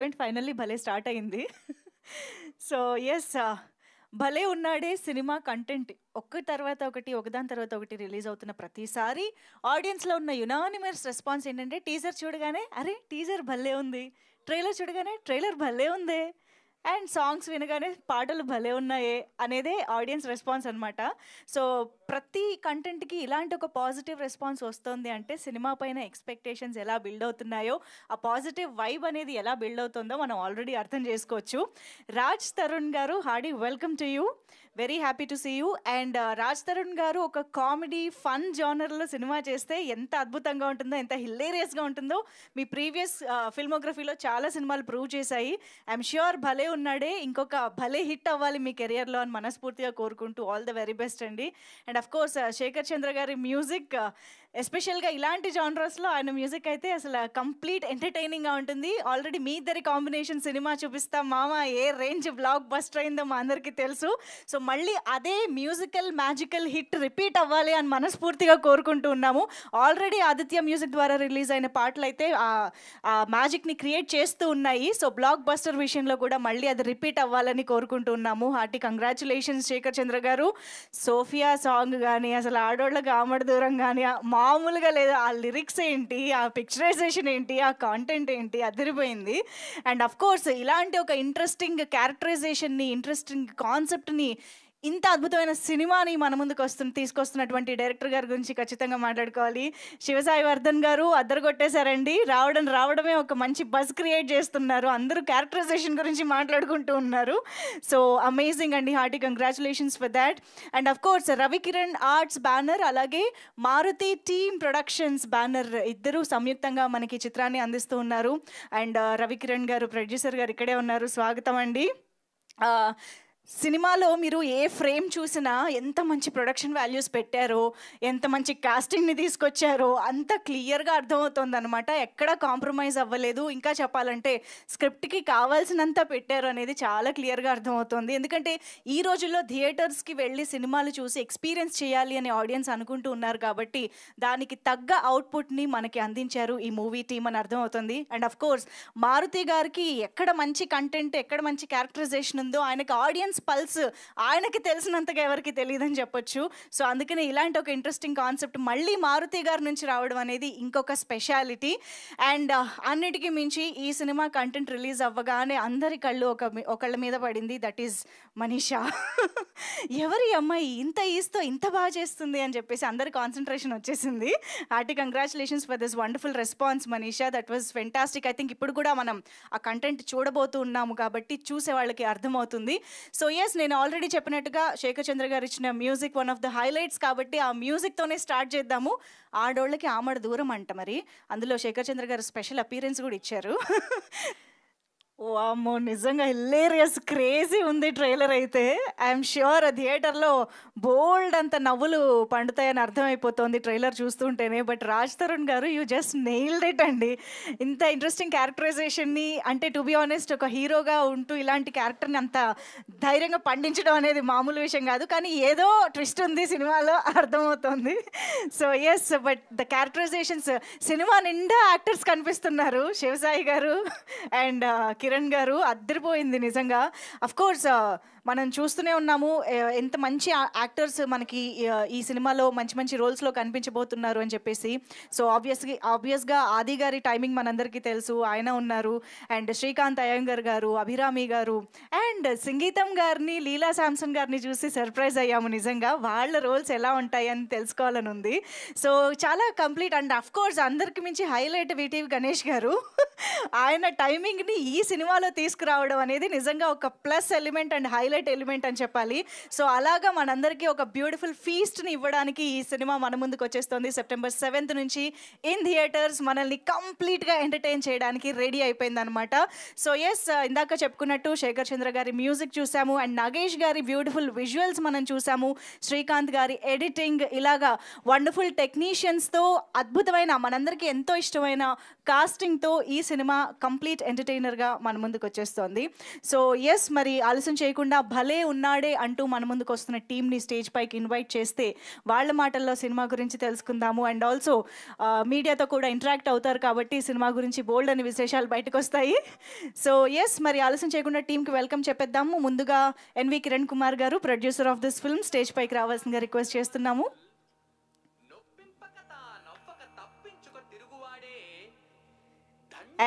Event finally భలే start అయింది. So yes, భలే ఉన్నాడే సినిమా కంటెంట్ ఒక్క తర్వాత ఒకటి, ఒకదాని తర్వాత ఒకటి రిలీజ్ అవుతున్న ప్రతిసారి ఆడియన్స్‌లో ఉన్న యునానిమస్ రెస్పాన్స్ ఏంటంటే టీజర్ చూడగానే అరే! టీజర్ భలే ఉంది. ట్రైలర్ చూడగానే ట్రైలర్ భలే ఉందే. అండ్ సాంగ్స్ వినగానే పాటలు భలే ఉన్నాయే అనేదే ఆడియన్స్ రెస్పాన్స్ అనమాట. సో ప్రతి కంటెంట్‌కి ఇలాంటి ఒక పాజిటివ్ రెస్పాన్స్ వస్తుంది అంటే సినిమా పైన ఎక్స్‌పెక్టేషన్స్ ఎలా బిల్డ్ అవుతున్నాయో, ఆ పాజిటివ్ వైబ్ అనేది ఎలా బిల్డ్ అవుతుందో మనం ఆల్రెడీ అర్థం చేసుకోవచ్చు. రాజ్ తరుణ్ గారు, hearty welcome to you. Very happy to see you. And Raj Tarun గారు ఒక కామెడీ ఫన్ జానర్లో సినిమా చేస్తే ఎంత అద్భుతంగా ఉంటుందో, ఎంత హిల్లేరియస్గా ఉంటుందో మీ ప్రీవియస్ ఫిల్మోగ్రఫీలో చాలా సినిమాలు ప్రూవ్ చేశాయి. ఐఎమ్ ష్యూర్ భలే ఉన్నాడే ఇంకొక భలే హిట్ అవ్వాలి మీ కెరియర్లో అని మనస్ఫూర్తిగా కోరుకుంటూ ఆల్ ద వెరీ బెస్ట్ అండి. అండ్ అఫ్ కోర్స్ శేఖర్ చంద్ర గారి మ్యూజిక్, ఎస్పెషల్గా ఇలాంటి జానరస్లో ఆయన మ్యూజిక్ అయితే అసలు కంప్లీట్ ఎంటర్టైనింగ్గా ఉంటుంది. ఆల్రెడీ మీ ఇద్దరి కాంబినేషన్ సినిమా చూపిస్తాం మామ ఏ రేంజ్ బ్లాక్ బస్టర్ అయిందో మా అందరికీ తెలుసు. సో మళ్ళీ అదే మ్యూజికల్ మ్యాజికల్ హిట్ రిపీట్ అవ్వాలి అని మనస్ఫూర్తిగా కోరుకుంటూ ఉన్నాము. ఆల్రెడీ ఆదిత్య మ్యూజిక్ ద్వారా రిలీజ్ అయిన పాటలు అయితే ఆ మ్యాజిక్ని క్రియేట్ చేస్తూ ఉన్నాయి. సో బ్లాక్ బస్టర్ విషయంలో కూడా మళ్ళీ అది రిపీట్ అవ్వాలని కోరుకుంటూ ఉన్నాము. హార్టీ కంగ్రాచులేషన్స్ శేఖర్ చంద్ర గారు. సోఫియా సాంగ్ కానీ అసలు ఆడోళ్ళకి ఆమడ దూరం కానీ మామూలుగా లేదు. ఆ లిరిక్స్ ఏంటి, ఆ పిక్చరైజేషన్ ఏంటి, ఆ కాంటెంట్ ఏంటి అదిరిపోయింది. అండ్ అఫ్ కోర్స్ ఇలాంటి ఒక ఇంట్రెస్టింగ్ క్యారెక్టరైజేషన్ని, ఇంట్రెస్టింగ్ కాన్సెప్ట్ని, ఇంత అద్భుతమైన సినిమాని మన ముందుకు తీసుకొస్తున్నటువంటి డైరెక్టర్ గారి గురించి ఖచ్చితంగా మాట్లాడుకోవాలి. శివసాయి వర్ధన్ గారు అద్దరగొట్టేశారండి. రావడమే ఒక మంచి బజ్ క్రియేట్ చేస్తున్నారు. అందరూ క్యారెక్టరైజేషన్ గురించి మాట్లాడుకుంటూ ఉన్నారు. సో అమేజింగ్ అండి, hearty congratulations for that. And of course Ravikiran arts banner అలాగే మారుతి టీమ్ ప్రొడక్షన్స్ బ్యానర్ ఇద్దరు సంయుక్తంగా మనకి చిత్రాన్ని అందిస్తూ ఉన్నారు. అండ్ రవికిరణ్ గారు ప్రొడ్యూసర్ గారు ఇక్కడే ఉన్నారు. స్వాగతం అండి. సినిమాలో మీరు ఏ ఫ్రేమ్ చూసినా ఎంత మంచి ప్రొడక్షన్ వాల్యూస్ పెట్టారో, ఎంత మంచి కాస్టింగ్ని తీసుకొచ్చారో అంత క్లియర్గా అర్థమవుతుంది అనమాట. ఎక్కడ కాంప్రమైజ్ అవ్వలేదు. ఇంకా చెప్పాలంటే స్క్రిప్ట్కి కావాల్సినంత పెట్టారు అనేది చాలా క్లియర్గా అర్థమవుతుంది. ఎందుకంటే ఈ రోజుల్లో థియేటర్స్కి వెళ్ళి సినిమాలు చూసి ఎక్స్పీరియన్స్ చేయాలి అని ఆడియన్స్ అనుకుంటూ ఉన్నారు కాబట్టి దానికి తగ్గ అవుట్పుట్ని మనకి అందించారు ఈ మూవీ టీమ్ అని అర్థమవుతుంది. అండ్ అఫ్ కోర్స్ మారుతి గారికి ఎక్కడ మంచి కంటెంట్, ఎక్కడ మంచి క్యారెక్టరైజేషన్ ఉందో ఆయనకి ఆడియన్స్ పల్స్ ఆయనకి తెలిసినంతగా ఎవరికి తెలియదని చెప్పొచ్చు. సో అందుకనే ఇలాంటి ఒక ఇంట్రెస్టింగ్ కాన్సెప్ట్ మళ్ళీ మారుతి గారి నుంచి రావడం అనేది ఇంకొక స్పెషాలిటీ. అండ్ అన్నిటికీ మించి ఈ సినిమా కంటెంట్ రిలీజ్ అవ్వగానే అందరి కళ్ళు ఒకళ్ళ మీద పడింది. That is Manisha. ఎవరి అమ్మాయి ఇంత ఈస్తో ఇంత బాగా చేస్తుంది అని చెప్పేసి అందరి కాన్సన్ట్రేషన్ వచ్చేసింది. Hearty congratulations for this wonderful response Manisha. That was fantastic. I think ఇప్పుడు కూడా మనం ఆ కంటెంట్ చూడబోతూ ఉన్నాము కాబట్టి చూసే వాళ్ళకి అర్థమవుతుంది. సో ఎస్, నేను ఆల్రెడీ చెప్పినట్టుగా శేఖర్ చంద్ర గారు ఇచ్చిన music one of the highlights కాబట్టి ఆ మ్యూజిక్తోనే స్టార్ట్ చేద్దాము. ఆడోళ్ళకి ఆమడ దూరం అంట మరి. అందులో శేఖర్ చంద్ర గారు స్పెషల్ అపీరెన్స్ కూడా ఇచ్చారు. వామ్మో! నిజంగా హిల్లేరియస్ క్రేజీ ఉంది ట్రైలర్ అయితే. ఐఎమ్ ష్యూర్ థియేటర్‌లో బోల్డ్ అంత నవ్వులు పండుతాయని అర్థమైపోతోంది ట్రైలర్ చూస్తుంటేనే. బట్ రాజ్ తరుణ్ గారు యూ జస్ట్ నెయిల్డ్ ఇట్ అండి. ఇంత ఇంట్రెస్టింగ్ క్యారెక్టరైజేషన్‌ని అంటే టు బీ ఆనెస్ట్ ఒక హీరోగా ఉంటూ ఇలాంటి క్యారెక్టర్‌ని అంత ధైర్యంగా పండించడం అనేది మామూలు విషయం కాదు. కానీ ఏదో ట్విస్ట్ ఉంది సినిమాలో అర్థమవుతోంది. So yes, but the characterisations cinema నిండా యాక్టర్స్ కనిపిస్తున్నారు. శివసాయి గారు అండ్ కిరణ్ గారు అద్దరిపోయింది నిజంగా. అఫ్ కోర్స్ మనం చూస్తూనే ఉన్నాము ఎంత మంచి యాక్టర్స్ మనకి ఈ సినిమాలో మంచి మంచి రోల్స్లో కనిపించబోతున్నారు అని చెప్పేసి. సో ఆబ్వియస్గా ఆది గారి టైమింగ్ మనందరికీ తెలుసు, ఆయన ఉన్నారు. అండ్ శ్రీకాంత్ అయ్యంగర్ గారు, అభిరామి గారు అండ్ సంగీతం గారిని, లీలా శాంసన్ గారిని చూసి సర్ప్రైజ్ అయ్యాము నిజంగా. వాళ్ళ రోల్స్ ఎలా ఉంటాయి అని తెలుసుకోవాలని ఉంది. సో చాలా కంప్లీట్. అండ్ అఫ్ కోర్స్ అందరికి మించి హైలైట్ వీటీవీ గణేష్ గారు. ఆయన టైమింగ్ని ఈ సినిమాలో తీసుకురావడం అనేది నిజంగా ఒక plus element and highlight element అని చెప్పాలి. సో అలాగా మనందరికీ ఒక బ్యూటిఫుల్ ఫీస్ట్ని ఇవ్వడానికి ఈ సినిమా మన ముందుకు వచ్చేస్తుంది. September 7th నుంచి ఇన్ థియేటర్స్ మనల్ని కంప్లీట్గా ఎంటర్టైన్ చేయడానికి రెడీ అయిపోయింది అనమాట. సో ఎస్, ఇందాక చెప్పుకున్నట్టు శేఖర్ చంద్ర గారి మ్యూజిక్ చూసాము అండ్ నాగేష్ గారి బ్యూటిఫుల్ విజువల్స్ మనం చూసాము. శ్రీకాంత్ గారి ఎడిటింగ్, ఇలాగా వండర్ఫుల్ టెక్నీషియన్స్తో అద్భుతమైన మనందరికీ ఎంతో ఇష్టమైన కాస్టింగ్తో ఈ సినిమా కంప్లీట్ ఎంటర్టైనర్గా మన ముందుకు వచ్చేస్తోంది. సో ఎస్, మరి ఆలస్యం చేయకుండా ఇలా భలే ఉన్నాడే అంటూ మన ముందుకు వస్తున్న టీమ్ని స్టేజ్ పైకి ఇన్వైట్ చేస్తే వాళ్ళ మాటల్లో సినిమా గురించి తెలుసుకుందాము. అండ్ ఆల్సో మీడియాతో కూడా ఇంటరాక్ట్ అవుతారు కాబట్టి సినిమా గురించి బోల్డ్ అని విశేషాలు బయటకు వస్తాయి. సో ఎస్, మరి ఆలస్యం చేయకుండా టీంకి వెల్కమ్ చెప్పేద్దాము. ముందుగా N V Kiran Kumar garu, producer of this film, stage పైకి రావాల్సిందిగా రిక్వెస్ట్ చేస్తున్నాము.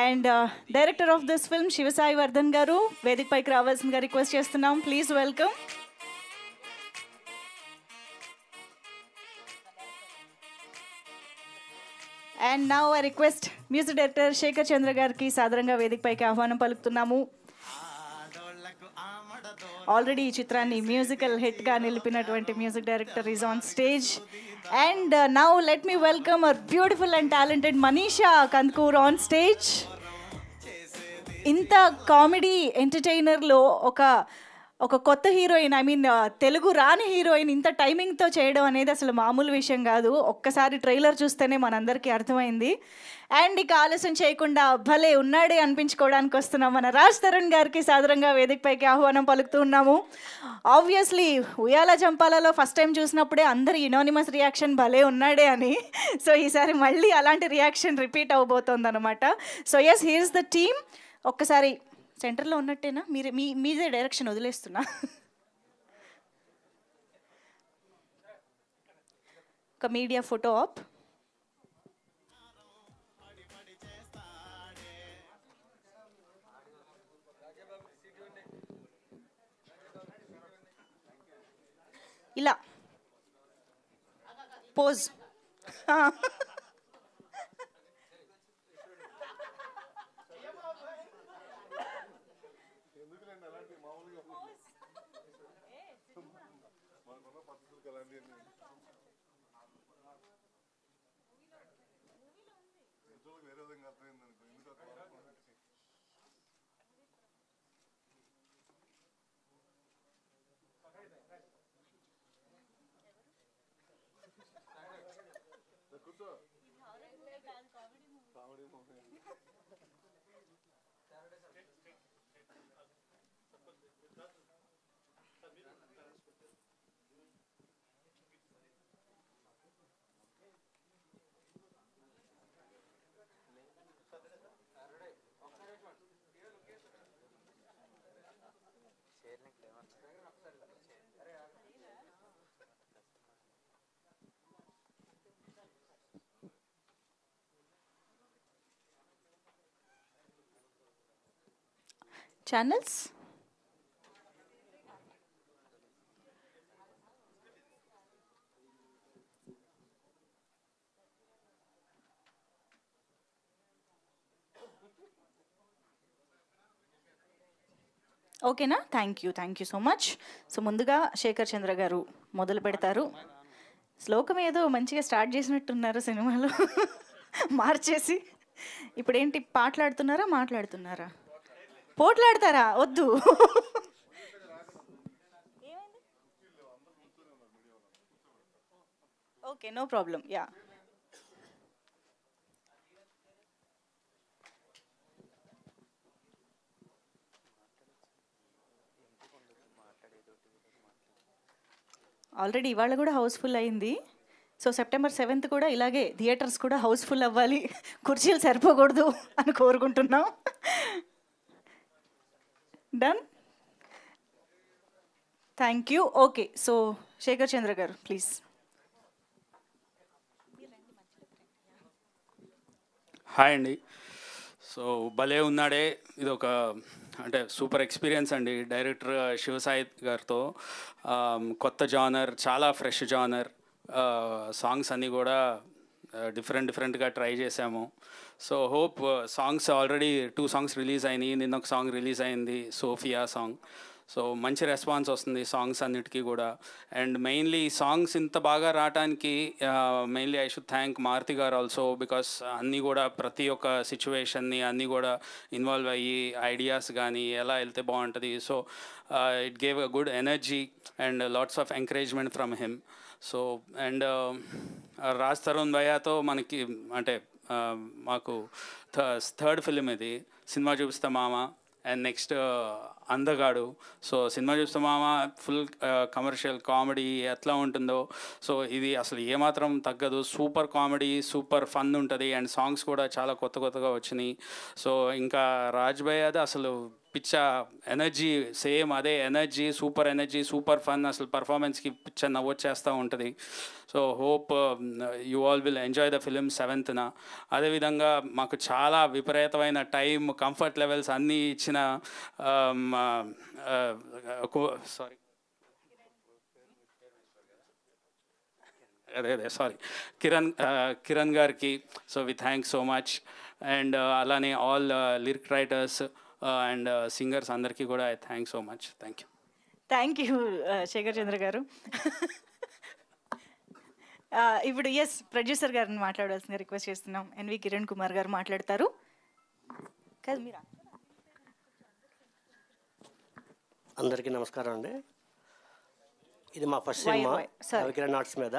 And director of this film Shivasai Vardhan garu వేదిక పైకి రావాల్సిందిగా రిక్వెస్ట్ చేస్తున్నాం. Please welcome. And now I request music director Sekhar Chandra గారికి సాదరంగా వేదిక పైకి ఆహ్వానం పలుకుతున్నాము. ఆల్రెడీ ఈ చిత్రాన్ని మ్యూజికల్ హిట్గా నిలిపినటువంటి music director is on stage. And now let me welcome our beautiful and talented Manisha Kandukur on stage. ఇంత కామెడీ ఎంటర్టైనర్లో ఒక కొత్త హీరోయిన్, ఐ మీన్ తెలుగు రాని హీరోయిన్ ఇంత టైమింగ్తో చేయడం అనేది అసలు మామూలు విషయం కాదు. ఒక్కసారి ట్రైలర్ చూస్తేనే మనందరికీ అర్థమైంది. అండ్ ఇక ఆలస్యం చేయకుండా భలే ఉన్నాడే అనిపించుకోవడానికి వస్తున్నాం మన రాజ్ తరుణ్ గారికి సాదరంగా వేదికపైకి ఆహ్వానం పలుకుతూ ఉన్నాము. ఆబ్వియస్లీ ఉయ్యాల జంపాలలో ఫస్ట్ టైం చూసినప్పుడే అందరి యునానిమస్ రియాక్షన్ భలే ఉన్నాడే అని. సో ఈసారి మళ్ళీ అలాంటి రియాక్షన్ రిపీట్ అవబోతోంది అనమాట. So yes, here's the team. ఒక్కసారి సెంటర్లో ఉన్నట్టేనా, మీదే డైరెక్షన్ వదిలేస్తున్నా. ఒక మీడియా ఫోటో ఆప్. ఇలా పోజ్. ఛానల్స్ ఓకేనా? Thank you so much. So ముందుగా శేఖర్ చంద్ర గారు మొదలు పెడతారు. శ్లోకం ఏదో మంచిగా స్టార్ట్ చేసినట్టున్నారు సినిమాలో మార్చేసి. ఇప్పుడేంటి, మాట్లాడుతున్నారా? పోట్లాడతారా? వద్దు. Okay, no problem. Yeah, already ఇవాళ కూడా హౌస్ఫుల్ అయింది. సో సెప్టెంబర్ 7th కూడా ఇలాగే థియేటర్స్ కూడా హౌస్ఫుల్ అవ్వాలి, కుర్చీలు సరిపోకూడదు అని కోరుకుంటున్నాం. Done, thank you. Okay, so Shekar Chandra garu please. Hi అండి. సో భలే ఉన్నాడే ఇది ఒక అంటే సూపర్ ఎక్స్పీరియన్స్ అండి. డైరెక్టర్ శివసాయి గారితో కొత్త జానర్, చాలా ఫ్రెష్ జానర్. సాంగ్స్ అన్నీ కూడా డిఫరెంట్గా ట్రై చేసాము. So hope songs already 2 songs release అయినాయి. నిన్న ఒక సాంగ్ రిలీజ్ అయింది, సోఫియా సాంగ్. సో మంచి రెస్పాన్స్ వస్తుంది సాంగ్స్ అన్నిటికీ కూడా. అండ్ మెయిన్లీ సాంగ్స్ ఇంత బాగా రావడానికి mainly I should thank Maruthi garu also, because అన్నీ కూడా ప్రతి ఒక్క సిచ్యువేషన్ని అన్నీ కూడా ఇన్వాల్వ్ అయ్యి ఐడియాస్ కానీ ఎలా వెళ్తే బాగుంటుంది. So it gave a good energy and lots of encouragement from him. So and Raj Tarun భయ్యాతో మనకి అంటే మాకు థర్డ్ ఫిలిం ఇది, సినిమా చూపిస్తా మామ. అండ్ నెక్స్ట్ అందగాడు. సో సినిమా చూస్తే మామ ఫుల్ కమర్షియల్ కామెడీ ఎట్లా ఉంటుందో సో ఇది అసలు ఏమాత్రం తగ్గదు. సూపర్ కామెడీ, సూపర్ ఫన్ ఉంటుంది. అండ్ సాంగ్స్ కూడా చాలా కొత్త కొత్తగా వచ్చినాయి. సో ఇంకా రాజ్ భయ్ అది అసలు పిచ్చ ఎనర్జీ, సేమ్ అదే ఎనర్జీ, సూపర్ ఫన్, అసలు పర్ఫార్మెన్స్కి పిచ్చ నవ్వొచ్చేస్తూ ఉంటుంది. So hope you all will enjoy the film 7th. అదేవిధంగా మాకు చాలా విపరీతమైన టైం, కంఫర్ట్ లెవెల్స్ అన్నీ ఇచ్చిన సారీ సారీ కిరణ్ గారికి so we thanks so much. And అలానే all lyric writers and singers అందరికీ కూడా I thanks so much. Thank you Shekar Chandra garu. ఇప్పుడు ఎస్ ప్రొడ్యూసర్ గారిని మాట్లాడాల్సిందిగా రిక్వెస్ట్ చేస్తున్నాం. ఎన్వి కిరణ్ కుమార్ గారు మాట్లాడతారు. కాదు మీరు. అందరికీ నమస్కారం అండి. ఇది మా ఫస్ట్ సినిమా కిరణ్ ఆర్ట్స్ మీద.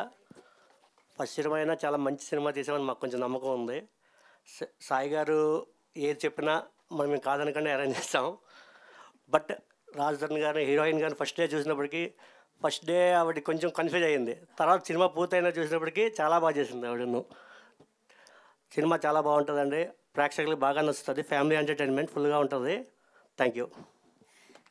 ఫస్ట్ సినిమా అయినా చాలా మంచి సినిమా తీసామని మాకు కొంచెం నమ్మకం ఉంది. సాయి గారు ఏది చెప్పినా మేము కాదనకుండా అరేంజ్ చేస్తాం. బట్ రాజధాని గారిని, హీరోయిన్ గారిని ఫస్ట్ డే చూసినప్పటికీ, ఫస్ట్ డే ఆవిడ కొంచెం కన్ఫ్యూజ్ అయ్యింది. తర్వాత సినిమా పూర్తయినా చూసినప్పటికీ చాలా బాగా చేసింది ఆవిడను. సినిమా చాలా బాగుంటుందండి, ప్రేక్షకులకు బాగా నచ్చుతుంది. ఫ్యామిలీ ఎంటర్టైన్మెంట్ ఫుల్గా ఉంటుంది. Thank you.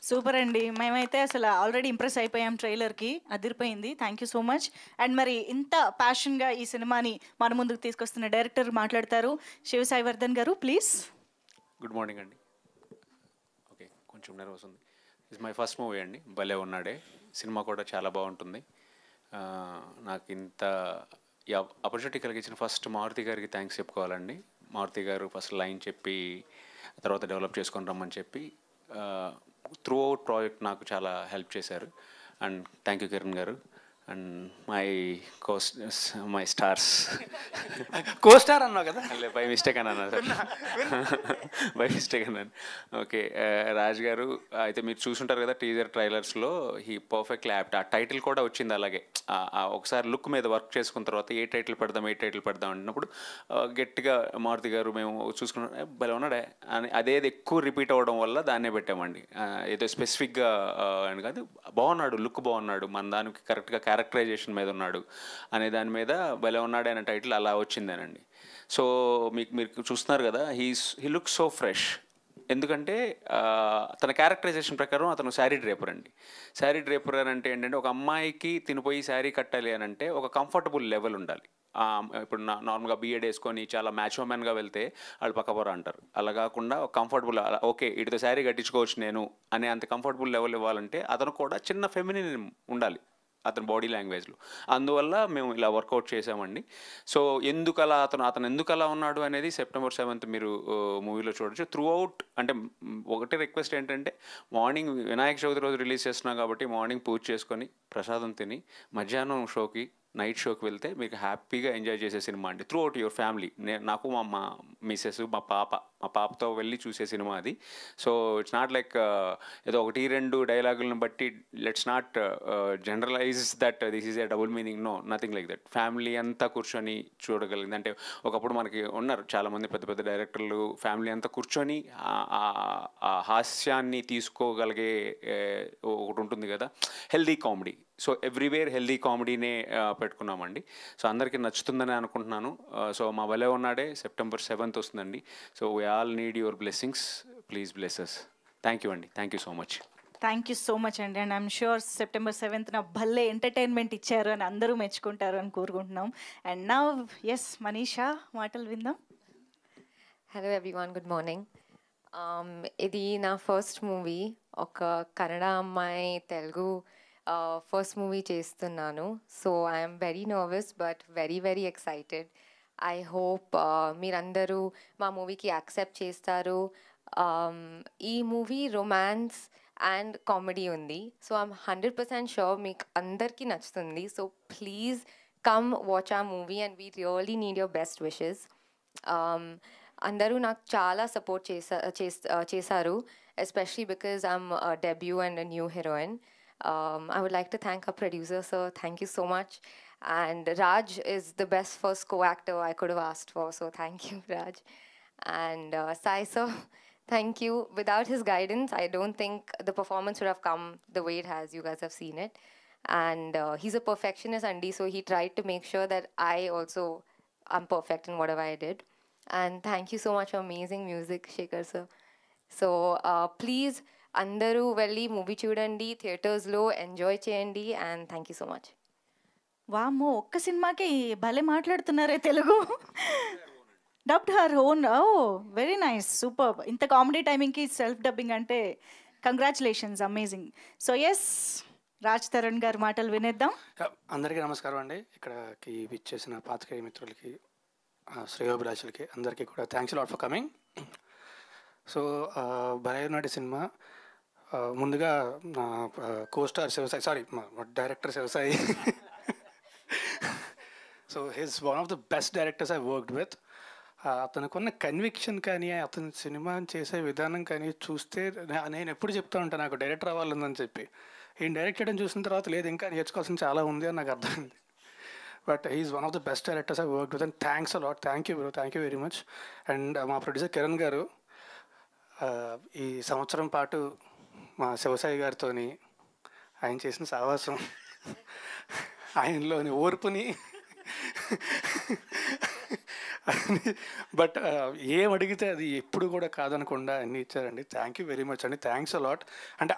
సూపర్ అండి. మేమైతే అసలు ఆల్రెడీ ఇంప్రెస్ అయిపోయాం. ట్రైలర్కి అదిరిపోయింది. Thank you so much. And మరి ఇంత ప్యాషన్గా ఈ సినిమాని మన ముందుకు తీసుకొస్తున్న డైరెక్టర్ మాట్లాడతారు. శివ సాయివర్ధన్ గారు ప్లీజ్. గుడ్ మార్నింగ్ అండి. ఓకే, కొంచెం నర్వస్ ఉంది. ఇస్ మై ఫస్ట్ మూవీ అండి, భలే ఉన్నాడే. సినిమా కూడా చాలా బాగుంటుంది. నాకు ఇంత ఈ ఆపర్చునిటీ కలిగించిన ఫస్ట్ మారుతి గారికి థ్యాంక్స్ చెప్పుకోవాలండి. మారుతి గారు ఫస్ట్ లైన్ చెప్పి తర్వాత డెవలప్ చేసుకొని రమ్మని చెప్పి త్రూ అవుట్ ప్రాజెక్ట్ నాకు చాలా హెల్ప్ చేశారు. అండ్ థ్యాంక్ యూ కిరణ్ గారు. అండ్ మై స్టార్స్ కోస్టార్ అన్నావు కదా, బై మిస్టేక్ అన్నాను సార్, బై మిస్టేక్ అన్నాను. ఓకే, రాజ్ గారు అయితే మీరు చూసుంటారు కదా టీజర్ ట్రైలర్స్లో, హీ పర్ఫెక్ట్లీ యాప్ట్. ఆ టైటిల్ కూడా వచ్చింది అలాగే. ఒకసారి లుక్ మీద వర్క్ చేసుకున్న తర్వాత ఏ టైటిల్ పెడదాం అన్నప్పుడు గట్టిగా మారుతి గారు మేము చూసుకున్నాం, భలే ఉన్నాడే అని అదేది ఎక్కువ రిపీట్ అవ్వడం వల్ల దాన్నే పెట్టామండి. ఏదో స్పెసిఫిక్గా అని కాదు, బాగున్నాడు, లుక్ బాగున్నాడు, మన దానికి కరెక్ట్గా క్యారెక్టరైజేషన్ మీద ఉన్నాడు అనే దాని మీద భలే ఉన్నాడు అనే టైటిల్ అలా వచ్చిందేనండి. సో మీరు చూస్తున్నారు కదా, హీ లుక్స్ సో ఫ్రెష్. ఎందుకంటే తన క్యారెక్టరైజేషన్ ప్రకారం అతను శారీ డ్రేపర్ అండి. శారీ డ్రేపర్ అని అంటే ఏంటంటే, ఒక అమ్మాయికి తినిపోయి శారీ కట్టాలి అని అంటే ఒక కంఫర్టబుల్ లెవెల్ ఉండాలి. ఇప్పుడు నార్మల్గా బిఎడ్ వేసుకొని చాలా మ్యాచ్మెన్గా వెళ్తే వాళ్ళు పక్కపొర అంటారు. అలా కాకుండా ఒక కంఫర్టబుల్, ఓకే వీటితో శారీ కట్టించుకోవచ్చు నేను అనే అంత కంఫర్టబుల్ లెవెల్ ఇవ్వాలంటే అతను కూడా చిన్న ఫెమినిన్ ఉండాలి అతని బాడీ లాంగ్వేజ్లో. అందువల్ల మేము ఇలా వర్కౌట్ చేసామండి. సో అతను ఎందుకు అలా ఉన్నాడు అనేది September 7th మీరు మూవీలో చూడొచ్చు. త్రూ అవుట్ అంటే ఒకటే రిక్వెస్ట్ ఏంటంటే, మార్నింగ్ వినాయక చవితి రోజు రిలీజ్ చేస్తున్నాం కాబట్టి మార్నింగ్ పూజ చేసుకొని ప్రసాదం తిని మధ్యాహ్నం షోకి, నైట్ షోకి వెళ్తే మీకు హ్యాపీగా ఎంజాయ్ చేసే సినిమా అండి. Through out your family. నాకు మా మిస్సెస్, మా పాపతో వెళ్ళి చూసే సినిమా అది. సో ఇట్స్ నాట్ లైక్ ఏదో 1-2 డైలాగులను బట్టి let's not generalize that this is a double meaning. No, nothing like that. Family అంతా కూర్చొని చూడగలిగింది. అంటే ఒకప్పుడు మనకి ఉన్నారు చాలామంది పెద్ద పెద్ద డైరెక్టర్లు, ఫ్యామిలీ అంతా కూర్చొని ఆ హాస్యాన్ని తీసుకోగలిగే ఒకటి ఉంటుంది కదా, healthy comedy. So everywhere healthy కామెడీనే పెట్టుకున్నామండి. సో అందరికీ నచ్చుతుందని అనుకుంటున్నాను. సో మా భలే ఉన్నాడే September 7th వస్తుందండి. So we all need your blessings. Please bless us. Thank you అండి. Thank you so much. Thank you so much అండి. And I'm sure September 7th భలే ఎంటర్టైన్మెంట్ ఇచ్చారు అని అందరూ మెచ్చుకుంటారు అని కోరుకుంటున్నాం. అండ్ నౌ ఎస్ మనీషా మాటలు విందాం. Hello everyone, good morning. ఇది నా ఫస్ట్ మూవీ. ఒక కన్నడ అమ్మాయి తెలుగు ఫస్ట్ మూవీ చేస్తున్నాను. So I'm very nervous but very very excited. I hope మీరందరూ మా మూవీకి యాక్సెప్ట్ చేస్తారు. ఈ మూవీ రొమాన్స్ అండ్ కామెడీ ఉంది. సో ఐఎమ్ 100% షూర్ మీకు అందరికీ నచ్చుతుంది. సో ప్లీజ్ కమ్ వాచ్ ఆ movie and we really need your best wishes. అందరూ నాకు చాలా సపోర్ట్ చేశారు, especially because I'm debut and new heroine. I would like to thank our producer, sir. Thank you so much. And Raj is the best first co-actor I could have asked for. So thank you, Raj. And Sai, sir, Thank you. Without his guidance, I don't think the performance would have come the way it has. You guys have seen it. And he's a perfectionist, Andy, so he tried to make sure that I also am perfect in whatever I did. And thank you so much for amazing music, Shekhar sir. So please, Andaru Velli movie chudandi, theaters lo enjoy cheyandi, and thank you so much. వామ్మో, ఒక్క సినిమాకి భలే మాట్లాడుతున్నారే Telugu. Dubbed her own. Oh very nice, super. ఇంత comedy టైమింగ్కి self dubbing అంటే congratulations, amazing. So yes, Raj Tarun garu మాటలు వినేద్దాం. అందరికీ నమస్కారం అండి. ఇక్కడికి విచ్చేసిన పాత్రికేయ మిత్రులకి, శ్రేయోభిలాషులకి అందరికీ కూడా thanks lot for coming. So భలే ఉన్నాడే సినిమా. ముందుగా నా costar Shivasai, sorry director Shivasai. So he's one of the best directors I worked with. అతనుకున్న కన్విక్షన్ కానీ, అతను సినిమా చేసే విధానం కానీ చూస్తే నేను ఎప్పుడు చెప్తా ఉంటాను నాకు డైరెక్టర్ అవ్వాలని చెప్పి. ఈయన డైరెక్ట్ చేయడం చూసిన తర్వాత లేదు, ఇంకా నేర్చుకోవాల్సిన చాలా ఉంది అని నాకు అర్థమైంది. But he's one of the best directors I worked with, and thanks a lot. Thank you bro, thank you very much. And మా ప్రొడ్యూసర్ కిరణ్ గారు ఈ సంవత్సరం పాటు మా శివసాయి గారితో ఆయన చేసిన సావాసం, ఆయనలోని ఓర్పుని, బట్ ఏం అడిగితే అది ఎప్పుడు కూడా కాదనకుండా అన్నీ ఇచ్చారండి. థ్యాంక్ యూ వెరీ మచ్ అండి, థ్యాంక్స్ అలాట్. అంటే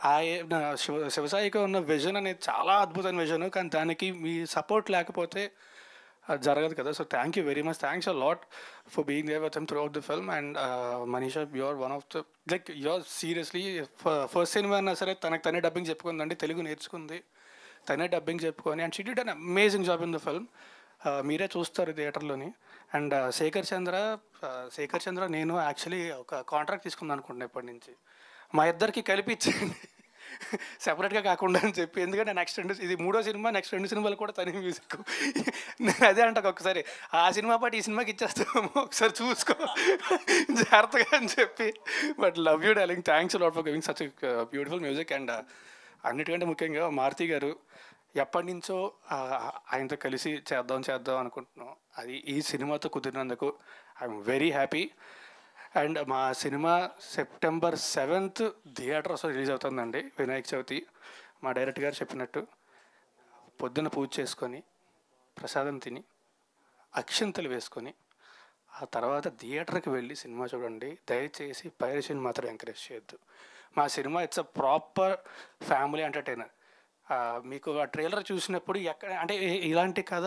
శివసాయికి ఉన్న విజన్ అనేది చాలా అద్భుతమైన విజన్, కానీ దానికి మీ సపోర్ట్ లేకపోతే జరగదు కదా. So thank you very much, thanks a lot for being there with him throughout the film. And Manisha, you're one of the like you're seriously first cinema అయినా సరే తనకు తనే డబ్బింగ్ చెప్పుకుందండి, తెలుగు నేర్చుకుంది, తనే డబ్బింగ్ చెప్పుకొని, and she did an amazing job in the film. మీరే చూస్తారు థియేటర్లోని. And Shekhar చంద్ర నేను యాక్చువల్లీ ఒక కాంట్రాక్ట్ తీసుకుందాం అనుకుంటున్నాను ఇప్పటి నుంచి, మా ఇద్దరికి కలిపి ఇచ్చేయండి సెపరేట్గా కాకుండా అని చెప్పి. ఎందుకంటే నెక్స్ట్ ఇది 3వ సినిమా, నెక్స్ట్ 2 సినిమాలు కూడా తనే మ్యూజిక్. నేను అదే అంటాను ఒకసారి, ఆ సినిమా పాటు ఈ సినిమాకి ఇచ్చేస్తాము, ఒకసారి చూసుకో జాగ్రత్తగా అని చెప్పి. But love you darling, thanks lot for giving such beautiful music. And అన్నిటికంటే ముఖ్యంగా మారుతి గారు, ఎప్పటి నుంచో ఆయనతో కలిసి చేద్దాం అనుకుంటున్నాం, అది ఈ సినిమాతో కుదిరినందుకు ఐఎమ్ వెరీ హ్యాపీ. అండ్ మా cinema September 7th theatres release అవుతుందండి, వినాయక చవితి. మా డైరెక్టర్ గారు చెప్పినట్టు పొద్దున్న పూజ చేసుకొని, ప్రసాదం తిని, అక్షంతలు వేసుకొని, ఆ తర్వాత థియేటర్కి వెళ్ళి సినిమా చూడండి. దయచేసి పైరసీని మాత్రం ఎంకరేజ్ చేయొద్దు. మా cinema it's a proper family entertainer. మీకు ఆ ట్రైలర్ చూసినప్పుడు ఎక్కడ అంటే ఇలాంటి కథ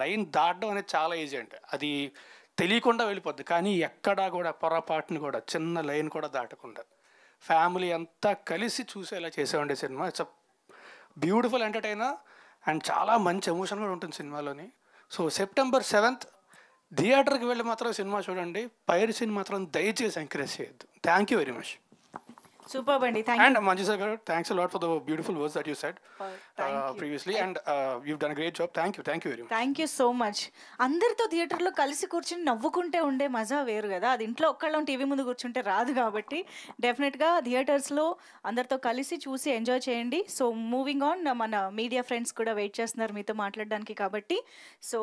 లైన్ దాటడం అనేది చాలా ఈజీ, అంటే అది తెలియకుండా వెళ్ళిపోద్ది. కానీ ఎక్కడా కూడా పొరపాటుని కూడా చిన్న లైన్ కూడా దాటకుండా ఫ్యామిలీ అంతా కలిసి చూసేలా చేసేవండి cinema. It's a beautiful entertainer and చాలా మంచి ఎమోషన్ కూడా ఉంటుంది సినిమాలోని. సో సెప్టెంబర్ 7th థియేటర్కి వెళ్ళి మాత్రం సినిమా చూడండి, పైరసీని మాత్రం దయచేసి ఎంకరేజ్ చేయొద్దు. Thank you very much. Super అండి, thank you. And Manjusa garu, thanks a lot for the beautiful words that you said previously, and you've done a great job. Thank you very much. Thank you so much. అందరితో థియేటర్లో కలిసి కూర్చుని నవ్వుకుంటే ఉండే మజా వేరు కదా, అది ఇంట్లో ఒక్కళ్ళం టీవీ ముందు కూర్చుంటే రాదు. కాబట్టి డెఫినెట్గా థియేటర్స్లో అందరితో కలిసి చూసి ఎంజాయ్ చేయండి. సో మూవింగ్ ఆన్, మన మీడియా ఫ్రెండ్స్ కూడా వెయిట్ చేస్తున్నారు మీతో మాట్లాడడానికి. కాబట్టి so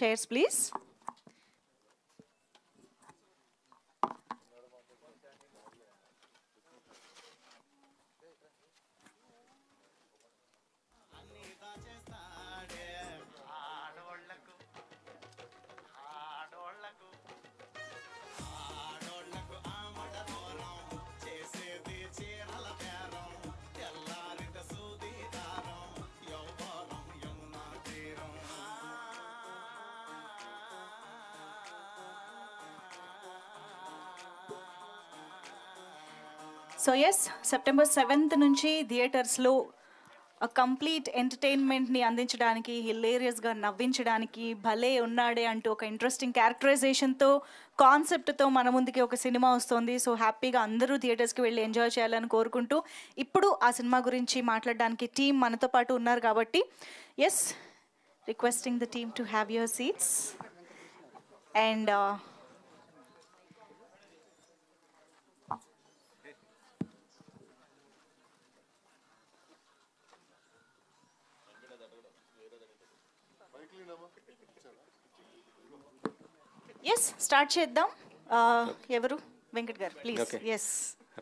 cheers please. So yes, September 7th నుంచి థియేటర్స్లో కంప్లీట్ ఎంటర్టైన్మెంట్ని అందించడానికి, హిలేరియస్గా నవ్వించడానికి భలే ఉన్నాడే అంటూ ఒక ఇంట్రెస్టింగ్ క్యారెక్టరైజేషన్తో, కాన్సెప్ట్తో మన ముందుకి ఒక సినిమా వస్తుంది. సో హ్యాపీగా అందరూ థియేటర్స్కి వెళ్ళి ఎంజాయ్ చేయాలని కోరుకుంటూ, ఇప్పుడు ఆ సినిమా గురించి మాట్లాడడానికి టీం మనతో పాటు ఉన్నారు. కాబట్టి yes, requesting the team to have your seats. And yes, start చేద్దాం. ఎవరు Venkat garu please. Okay. Yes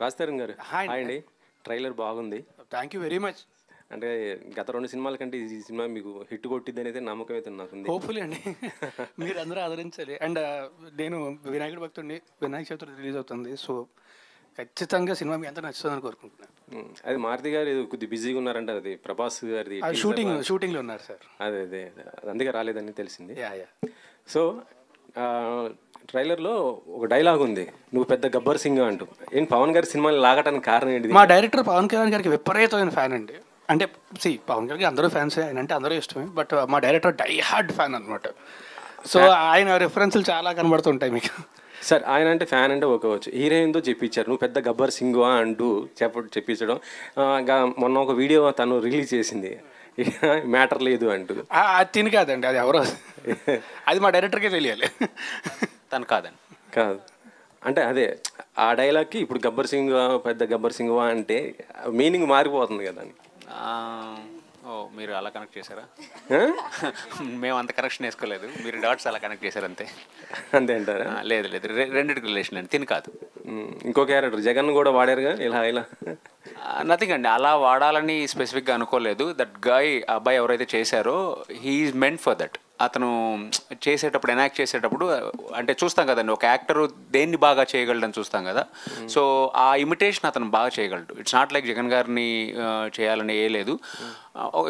Raj Tarun garu Hi. Hi అండి. ట్రైలర్ బాగుంది. Thank you very much. అంటే గత 2 సినిమాల కంటే ఈ సినిమా మీకు హిట్ కొట్టిద్ది అనేది నమ్మకం అయితే నాకుంది. హోప్ఫుల్లీ అండి. మీరు అందరూ ఆదరించాలి. అండ్ నేను వినాయకుడి భక్తుడిని, వినాయక చవితి రిలీజ్ అవుతుంది. సో ఖచ్చితంగా సినిమా మీ అంతా నచ్చుతుందని కోరుకుంటున్నాను. అది మారుతి గారు ఏదో కొద్ది బిజీగా ఉన్నారంట, అది ప్రభాస్ గారిది షూటింగ్లో ఉన్నారు సార్. అదే అందుకే రాలేదని తెలిసింది. యా. సో ట్రైలర్లో ఒక డైలాగ్ ఉంది, నువ్వు పెద్ద గబ్బర్ సింగ్ అంటూ. ఏంటి పవన్ గారి సినిమాని లాగటానికి కారణం ఏంటి? మా డైరెక్టర్ పవన్ కళ్యాణ్ గారికి విపరీతమైన ఫ్యాన్ అండి. అంటే పవన్ కళ్యాణ్ అందరూ ఫ్యాన్సే, ఆయన అంటే అందరూ ఇష్టమే. బట్ మా డైరెక్టర్ డై హార్డ్ ఫ్యాన్ అనమాట. సో ఆయన రెఫరెన్స్లు చాలా కనబడుతుంటాయి మీకు. సార్ ఆయన అంటే ఫ్యాన్ అంటే ఒక్కవచ్చు, హీరోయిన్తో చెప్పించారు నువ్వు పెద్ద గబ్బర్ సింగ్ అంటూ చెప్పించడం. మొన్న ఒక వీడియో తను రిలీజ్ చేసింది, మ్యాటర్ లేదు అంటూ. అది తిని కాదండి, అది ఎవరో, అది మా డైరెక్టర్కే తెలియాలి. తను కాదండి. కాదు అంటే అదే ఆ డైలాగ్కి ఇప్పుడు గబ్బర్ సింగ్ పెద్ద గబ్బర్ సింగ్ అంటే మీనింగ్ మారిపోతుంది కదా అని. ఓ మీరు అలా కనెక్ట్ చేశారా? మేము అంత కనెక్షన్ వేసుకోలేదు, మీరు డాట్స్ అలా కనెక్ట్ చేశారు అంతే. అంతే అంటారా? లేదు రెండింటికి రిలేషన్ అండి, తిని కాదు. ఇంకో క్యారెక్టర్ జగన్ కూడా వాడారుగా ఇలా నథింగ్ అండి, అలా వాడాలని స్పెసిఫిక్గా అనుకోలేదు. దట్ గాయ్ అబ్బాయి ఎవరైతే చేశారో he is meant for that. అతను చేసేటప్పుడు ఎనాక్ట్ చేసేటప్పుడు అంటే చూస్తాం కదండి, ఒక యాక్టరు దేన్ని బాగా చేయగలడని చూస్తాం కదా. సో ఆ ఇమిటేషన్ అతను బాగా చేయగలడు. ఇట్స్ నాట్ లైక్ జగన్ గారిని చేయాలని ఏ లేదు.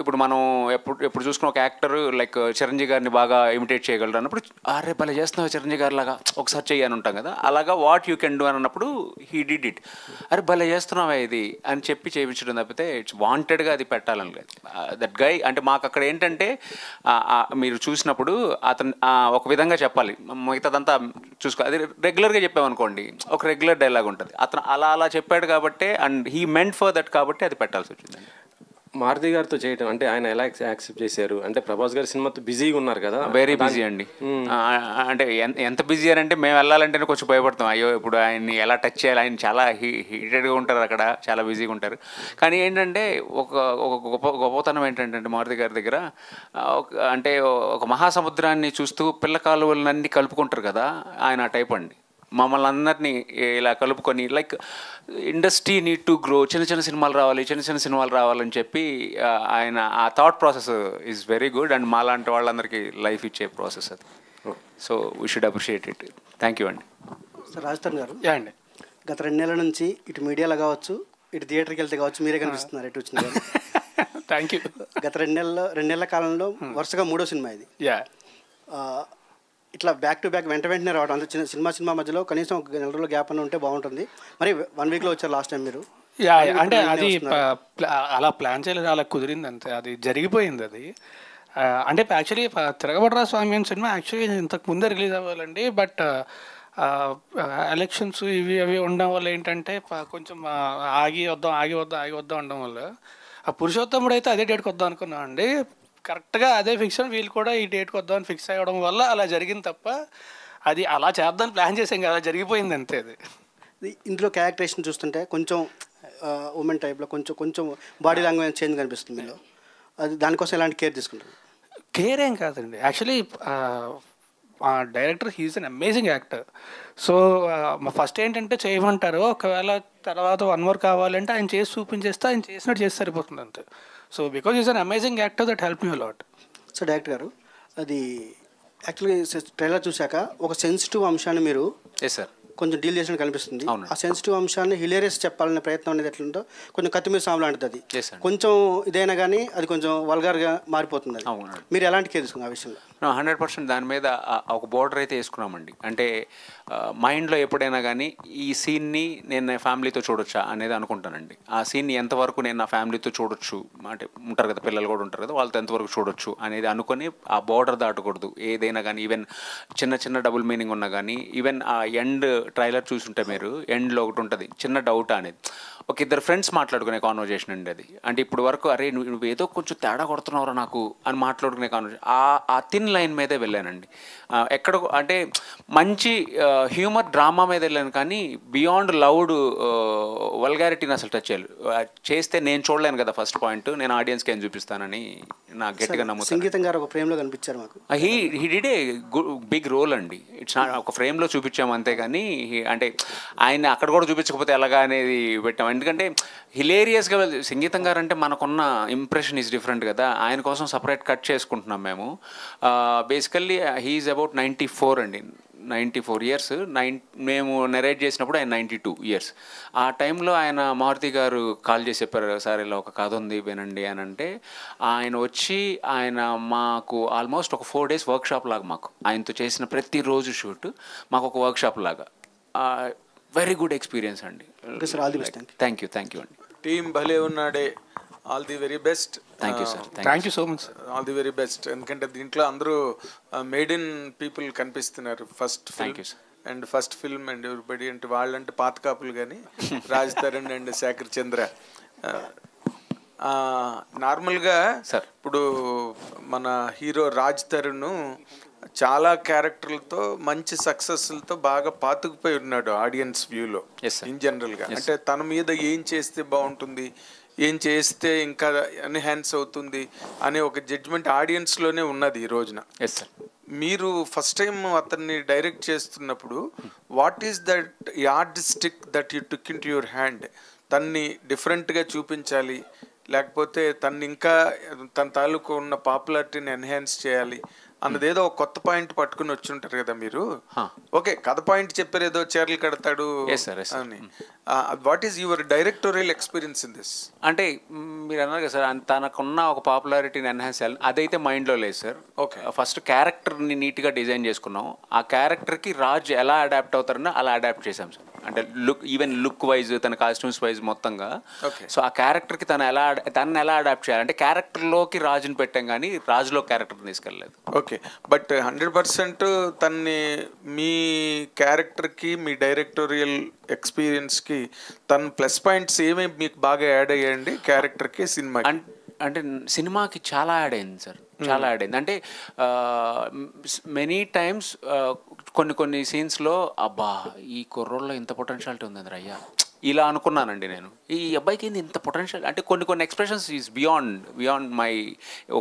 ఇప్పుడు మనం ఎప్పుడు చూసుకున్న ఒక యాక్టర్ లైక్ చిరంజీవి గారిని బాగా ఇమిటేట్ చేయగలరు అన్నప్పుడు అరే భలే చేస్తున్నావు చిరంజీవి గారి లాగా ఒకసారి చెయ్యి అని ఉంటాం కదా. అలాగా వాట్ యూ కెన్ డూ అని అన్నప్పుడు హీ డిడ్ ఇట్. అరే భలే చేస్తున్నావా ఇది అని చెప్పి చేయించడం తప్పితే ఇట్స్ వాంటెడ్గా అది పెట్టాలని లేదు. దట్ గై అంటే మాకు అక్కడ ఏంటంటే మీరు చూసినప్పుడు అతను ఒక విధంగా చెప్పాలి, మిగతాదంతా చూసుకో. అది రెగ్యులర్గా చెప్పామనుకోండి ఒక రెగ్యులర్ డైలాగ్ ఉంటుంది. అతను అలా చెప్పాడు కాబట్టి and he meant for that కాబట్టి అది పెట్టాల్సి వచ్చిందండి. మారుతి గారితో చేయటం అంటే ఆయన ఎలా యాక్సెప్ట్ చేశారు? అంటే ప్రభాస్ గారి సినిమాతో బిజీగా ఉన్నారు కదా. వెరీ బిజీ అండి. అంటే ఎంత బిజీ అని అంటే మేము వెళ్ళాలంటేనే కొంచెం భయపడతాం, అయ్యో ఇప్పుడు ఆయన్ని ఎలా టచ్ చేయాలి, ఆయన చాలా హీటెడ్గా ఉంటారు అక్కడ, చాలా బిజీగా ఉంటారు. కానీ ఏంటంటే ఒక గొప్పతనం ఏంటంటే మారుతి గారి దగ్గర అంటే ఒక మహాసముద్రాన్ని చూస్తూ పిల్ల కాలువలన్నీ కలుపుకుంటారు కదా, ఆయన టైప్ అండి. మమ్మల్ని అందరినీ ఇలా కలుపుకొని like industry need to grow, చిన్న సినిమాలు రావాలని చెప్పి ఆయన ఆ thought process is very good. And మాలాంటి వాళ్ళందరికీ లైఫ్ ఇచ్చే ప్రాసెస్ అది. So we should appreciate it. Thank you అండి. సార్ రాజస్థాన్ గారు, అండి గత 2 నెలల నుంచి ఇటు మీడియాలో కావచ్చు, ఇటు థియేటర్కి వెళ్తే కావచ్చు, మీరే కనిపిస్తున్నారు ఎటు వచ్చిన. Thank you. గత 2 నెలల కాలంలో వరుసగా 3వ సినిమా ఇది. ఇట్లా బ్యాక్ టు బ్యాక్ వెంటనే రావడం, అంత చిన్న సినిమా మధ్యలో కనీసం ఒక 4 రోజుల గ్యాప్ అని ఉంటే బాగుంటుంది. మరి 1 వీక్లో వచ్చారు లాస్ట్ టైం మీరు. అంటే అది అలా ప్లాన్ చేయలేదు, అలా కుదిరింది అంతే, అది జరిగిపోయింది అది. అంటే యాక్చువల్లీ తిరగబడరా స్వామి అని సినిమా యాక్చువల్లీ ఇంతకు ముందే రిలీజ్ అవ్వాలండి. బట్ ఎలక్షన్స్ అవి ఉండడం వల్ల ఏంటంటే కొంచెం ఆగి వద్దాం అనడం వల్ల ఆ పురుషోత్తముడు అయితే అదే డేట్కి వద్దాం అనుకున్నాం అండి. కరెక్ట్గా అదే ఫిక్స్ అని వీళ్ళు కూడా ఈ డేట్కి వద్దామని ఫిక్స్ అవ్వడం వల్ల అలా జరిగింది తప్ప అది అలా చేద్దామని ప్లాన్ చేసాం కదా, జరిగిపోయింది అంతే. అది ఇందులో క్యారెక్టరేషన్ చూస్తుంటే కొంచెం ఉమెన్ టైప్లో కొంచెం బాడీ లాంగ్వేజ్ చేంజ్ కనిపిస్తుంది మీలో. అది దానికోసం ఎలాంటి కేర్ తీసుకుంటారు? కేర్ ఏం కాదండి, actually director he's an amazing actor. So first ఏంటంటే చేయమంటారు, ఒకవేళ తర్వాత 1 more కావాలంటే ఆయన చేసి చూపించేస్తే ఆయన చేసినట్టు చేసి సరిపోతుంది అంతే. So because is an amazing actor that help me a lot. So director గారు, అది యాక్చువల్లీ ట్రైలర్ చూశాక ఒక సెన్సిటివ్ అంశాన్ని మీరు కొంచెం డీల్ చేసినట్టు కనిపిస్తుంది. ఆ సెన్సిటివ్ అంశాన్ని హిలేరియస్ చెప్పాలనే ప్రయత్నం అనేది ఎట్లుందో కొంచెం కత్తిమీద సాము లాంటిది. అది కొంచెం ఇదైనా కానీ అది కొంచెం వల్గర్గా మారిపోతుంది. అది మీరు ఎలాంటి కేర్ తీసుకున్నారు ఆ విషయంలో? 100% దాని మీద ఒక బోర్డర్ అయితే వేసుకున్నామండి. అంటే మైండ్లో ఎప్పుడైనా కానీ ఈ సీన్ని నేను నా ఫ్యామిలీతో చూడొచ్చా అనేది అనుకుంటానండి. ఆ సీన్ని ఎంతవరకు నేను నా ఫ్యామిలీతో చూడొచ్చు, అంటే ఉంటారు కదా పిల్లలు కూడా ఉంటారు కదా, వాళ్ళతో ఎంతవరకు చూడొచ్చు అనేది అనుకొని ఆ బోర్డర్ దాటకూడదు. ఏదైనా కానీ ఈవెన్ చిన్న డబుల్ మీనింగ్ ఉన్నా కానీ, ఈవెన్ ఆ ఎండ్ ట్రైలర్ చూసుంటే మీరు ఎండ్లో ఒకటి ఉంటుంది చిన్న డౌట్ అనేది, ఒక ఇద్దరు ఫ్రెండ్స్ మాట్లాడుకునే కాన్వర్జేషన్ అండి అది. అంటే ఇప్పుడు వరకు అరే నువ్వు ఏదో కొంచెం తేడా కొడుతున్నావురా నాకు అని మాట్లాడుకునే కాన్వర్జేషన్ ఆ థిన్ లైన్ మీదే వెళ్ళానండి. ఎక్కడ అంటే మంచి హ్యూమర్ డ్రామా మీద వెళ్ళాను, కానీ బియాండ్ లౌడ్ వల్గారిటీని అసలు టచ్ చేస్తే నేను చూడలేను కదా. ఫస్ట్ పాయింట్ నేను ఆడియన్స్కి ఏం చూపిస్తానని నాకు గట్టిగా నమ్ముతాను. సంగీతం గారు ఒక ఫ్రేమ్లో కనిపించారు మాకు. He did a big role అండి. ఇట్స్ నాట్ ఒక ఫ్రేమ్లో చూపించాము అంతేగాని అంటే ఆయన అక్కడ కూడా చూపించకపోతే ఎలాగా అనేది పెట్టాము. ఎందుకంటే హిలేరియస్గా సంగీతం గారు అంటే మనకున్న ఇంప్రెషన్ ఈజ్ డిఫరెంట్ కదా. ఆయన కోసం సపరేట్ కట్ చేసుకుంటున్నాం మేము. బేసికల్లీ హీఈస్ అబౌట్ 94 అండి, 94 years. మేము నెరేట్ చేసినప్పుడు ఆయన 92 years. ఆ టైంలో ఆయన మారుతి గారు కాల్ చేసి చెప్పారు, సార్ ఇలా ఒక కథ ఉంది వినండి అని అంటే ఆయన వచ్చి ఆయన మాకు ఆల్మోస్ట్ ఒక 4 days వర్క్షాప్ లాగా మాకు ఆయనతో చేసిన ప్రతిరోజు షూట్ మాకు ఒక వర్క్షాప్ లాగా. వెరీ గుడ్ ఎక్స్పీరియన్స్ అండి. థ్యాంక్ యూ అండి. టీమ్ భలే ఉన్నాడే, all the very best. Thank you sir. Thank you so much. All the very best. ఎందుకంటే దీంట్లో అందరూ మేడ్ ఇన్ పీపుల్ కనిపిస్తున్నారు. ఫస్ట్ ఫిల్మ్ అండ్ ఎవరిబడి అంటే వాళ్ళంటే పాత కాపులు, కానీ రాజ్ తరుణ్ అండ్ శేఖర్ చంద్ర. నార్మల్గా ఇప్పుడు మన హీరో రాజ్ తరుణ్ చాలా క్యారెక్టర్లతో మంచి సక్సెస్లతో బాగా పాతుకుపోయి ఉన్నాడు ఆడియన్స్ వ్యూలో ఇన్ జనరల్గా. అంటే తన మీద ఏం చేస్తే బాగుంటుంది, ఏం చేస్తే ఇంకా ఎన్హాన్స్ అవుతుంది అనే ఒక జడ్జ్మెంట్ ఆడియన్స్లోనే ఉన్నది ఈ రోజున. మీరు ఫస్ట్ టైం అతన్ని డైరెక్ట్ చేస్తున్నప్పుడు what is that yard stick that you took in to your hand? తన్ని డిఫరెంట్గా చూపించాలి, లేకపోతే తను ఇంకా తన తాలూకు ఉన్న పాపులారిటీని ఎన్హాన్స్ చేయాలి అన్నది ఏదో ఒక కొత్త పాయింట్ పట్టుకుని వచ్చి ఉంటారు కదా మీరు. ఓకే, కథ పాయింట్ చెప్పారు, ఏదో చీరలు కడతాడు అని. What is your directorial experience in this? అంటే మీరు అన్నారు కదా సార్, తనకున్న ఒక పాపులారిటీని ఎన్హాన్స్ చేయాలి, అదైతే మైండ్లో లేదు సార్. ఓకే, ఫస్ట్ క్యారెక్టర్ని నీట్గా డిజైన్ చేసుకున్నాం. ఆ క్యారెక్టర్కి రాజ్ ఎలా అడాప్ట్ అవుతారని అలా అడాప్ట్ చేసాం సార్. అంటే ఈవెన్ లుక్ వైజ్, తన కాస్ట్యూమ్స్ వైజ్ మొత్తంగా. సో ఆ క్యారెక్టర్కి తను ఎలా అడాప్ట్ చేయాలి అంటే క్యారెక్టర్లోకి రాజుని పెట్టాం, కానీ రాజులో క్యారెక్టర్ని తీసుకెళ్ళలేదు. ఓకే, బట్ 100% తన్ని మీ క్యారెక్టర్కి మీ డైరెక్టోరియల్ ఎక్స్పీరియన్స్కి తన ప్లస్ పాయింట్స్ ఏమేమి మీకు బాగా యాడ్ అయ్యాయండి క్యారెక్టర్కి, సినిమా? అంటే సినిమాకి చాలా యాడ్ అయింది సార్, చాలా యాడ్ అయింది. అంటే మెనీ టైమ్స్ కొన్ని సీన్స్లో అబ్బా ఈ కుర్రోళ్ళలో ఇంత పొటెన్షియాలిటీ ఉందండి అయ్యా ఇలా అనుకున్నానండి నేను. ఈ అబ్బాయికి ఏంది ఇంత పొటెన్షియల్ అంటే కొన్ని ఎక్స్ప్రెషన్స్ ఈజ్ బియాండ్ మై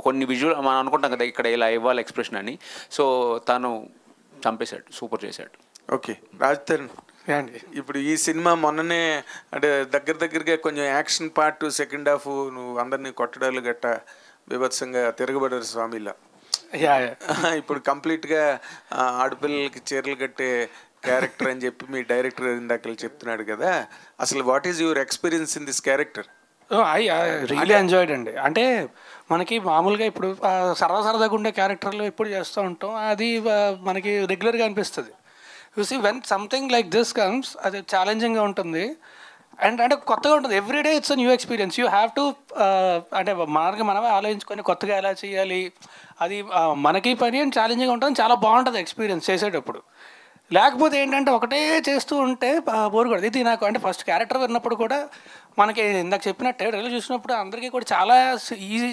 కొన్ని విజువల్ మనం అనుకుంటాం కదా ఇక్కడ ఇలా ఇవ్వాలి ఎక్స్ప్రెషన్ అని. సో తను చంపేశాడు, సూపర్ చేశాడు. ఓకే, రాజ్ తరుణ్ ఇప్పుడు ఈ సినిమా మొన్ననే అంటే దగ్గరగా కొంచెం యాక్షన్ పార్ట్ సెకండ్ హాఫ్ నువ్వు అందరినీ కొట్టడాలు గట్ట బీభత్సంగా తిరగబడారు స్వామిలా. ఇప్పుడు కంప్లీట్గా ఆడపిల్లలకి చీరలు కట్టే క్యారెక్టర్ అని చెప్పి మీ డైరెక్టర్ ఇందాక చెప్తున్నాడు కదా, అసలు what is your experience in this character? I really enjoyed అండి. అంటే మనకి మామూలుగా ఇప్పుడు సరదాగా ఉండే క్యారెక్టర్లు ఎప్పుడు చేస్తూ ఉంటాం, అది మనకి రెగ్యులర్గా అనిపిస్తుంది. You see when something like this comes, అది ఛాలెంజింగ్గా ఉంటుంది అండ్ అంటే కొత్తగా ఉంటుంది. Everyday it's a new experience. You have to అంటే మనమే ఆలోచించుకొని కొత్తగా ఎలా చేయాలి, అది మనకి పని అని ఛాలెంజింగ్గా ఉంటుంది. చాలా బాగుంటుంది ఎక్స్పీరియన్స్ చేసేటప్పుడు. లేకపోతే ఏంటంటే ఒకటే చేస్తూ ఉంటే బోర్ కొడదు. ఇది నాకు అంటే ఫస్ట్ క్యారెక్టర్ విన్నప్పుడు కూడా మనకి ఇందాక చెప్పినట్టే ట్రైలర్ చూసినప్పుడు అందరికీ కూడా చాలా ఈజీ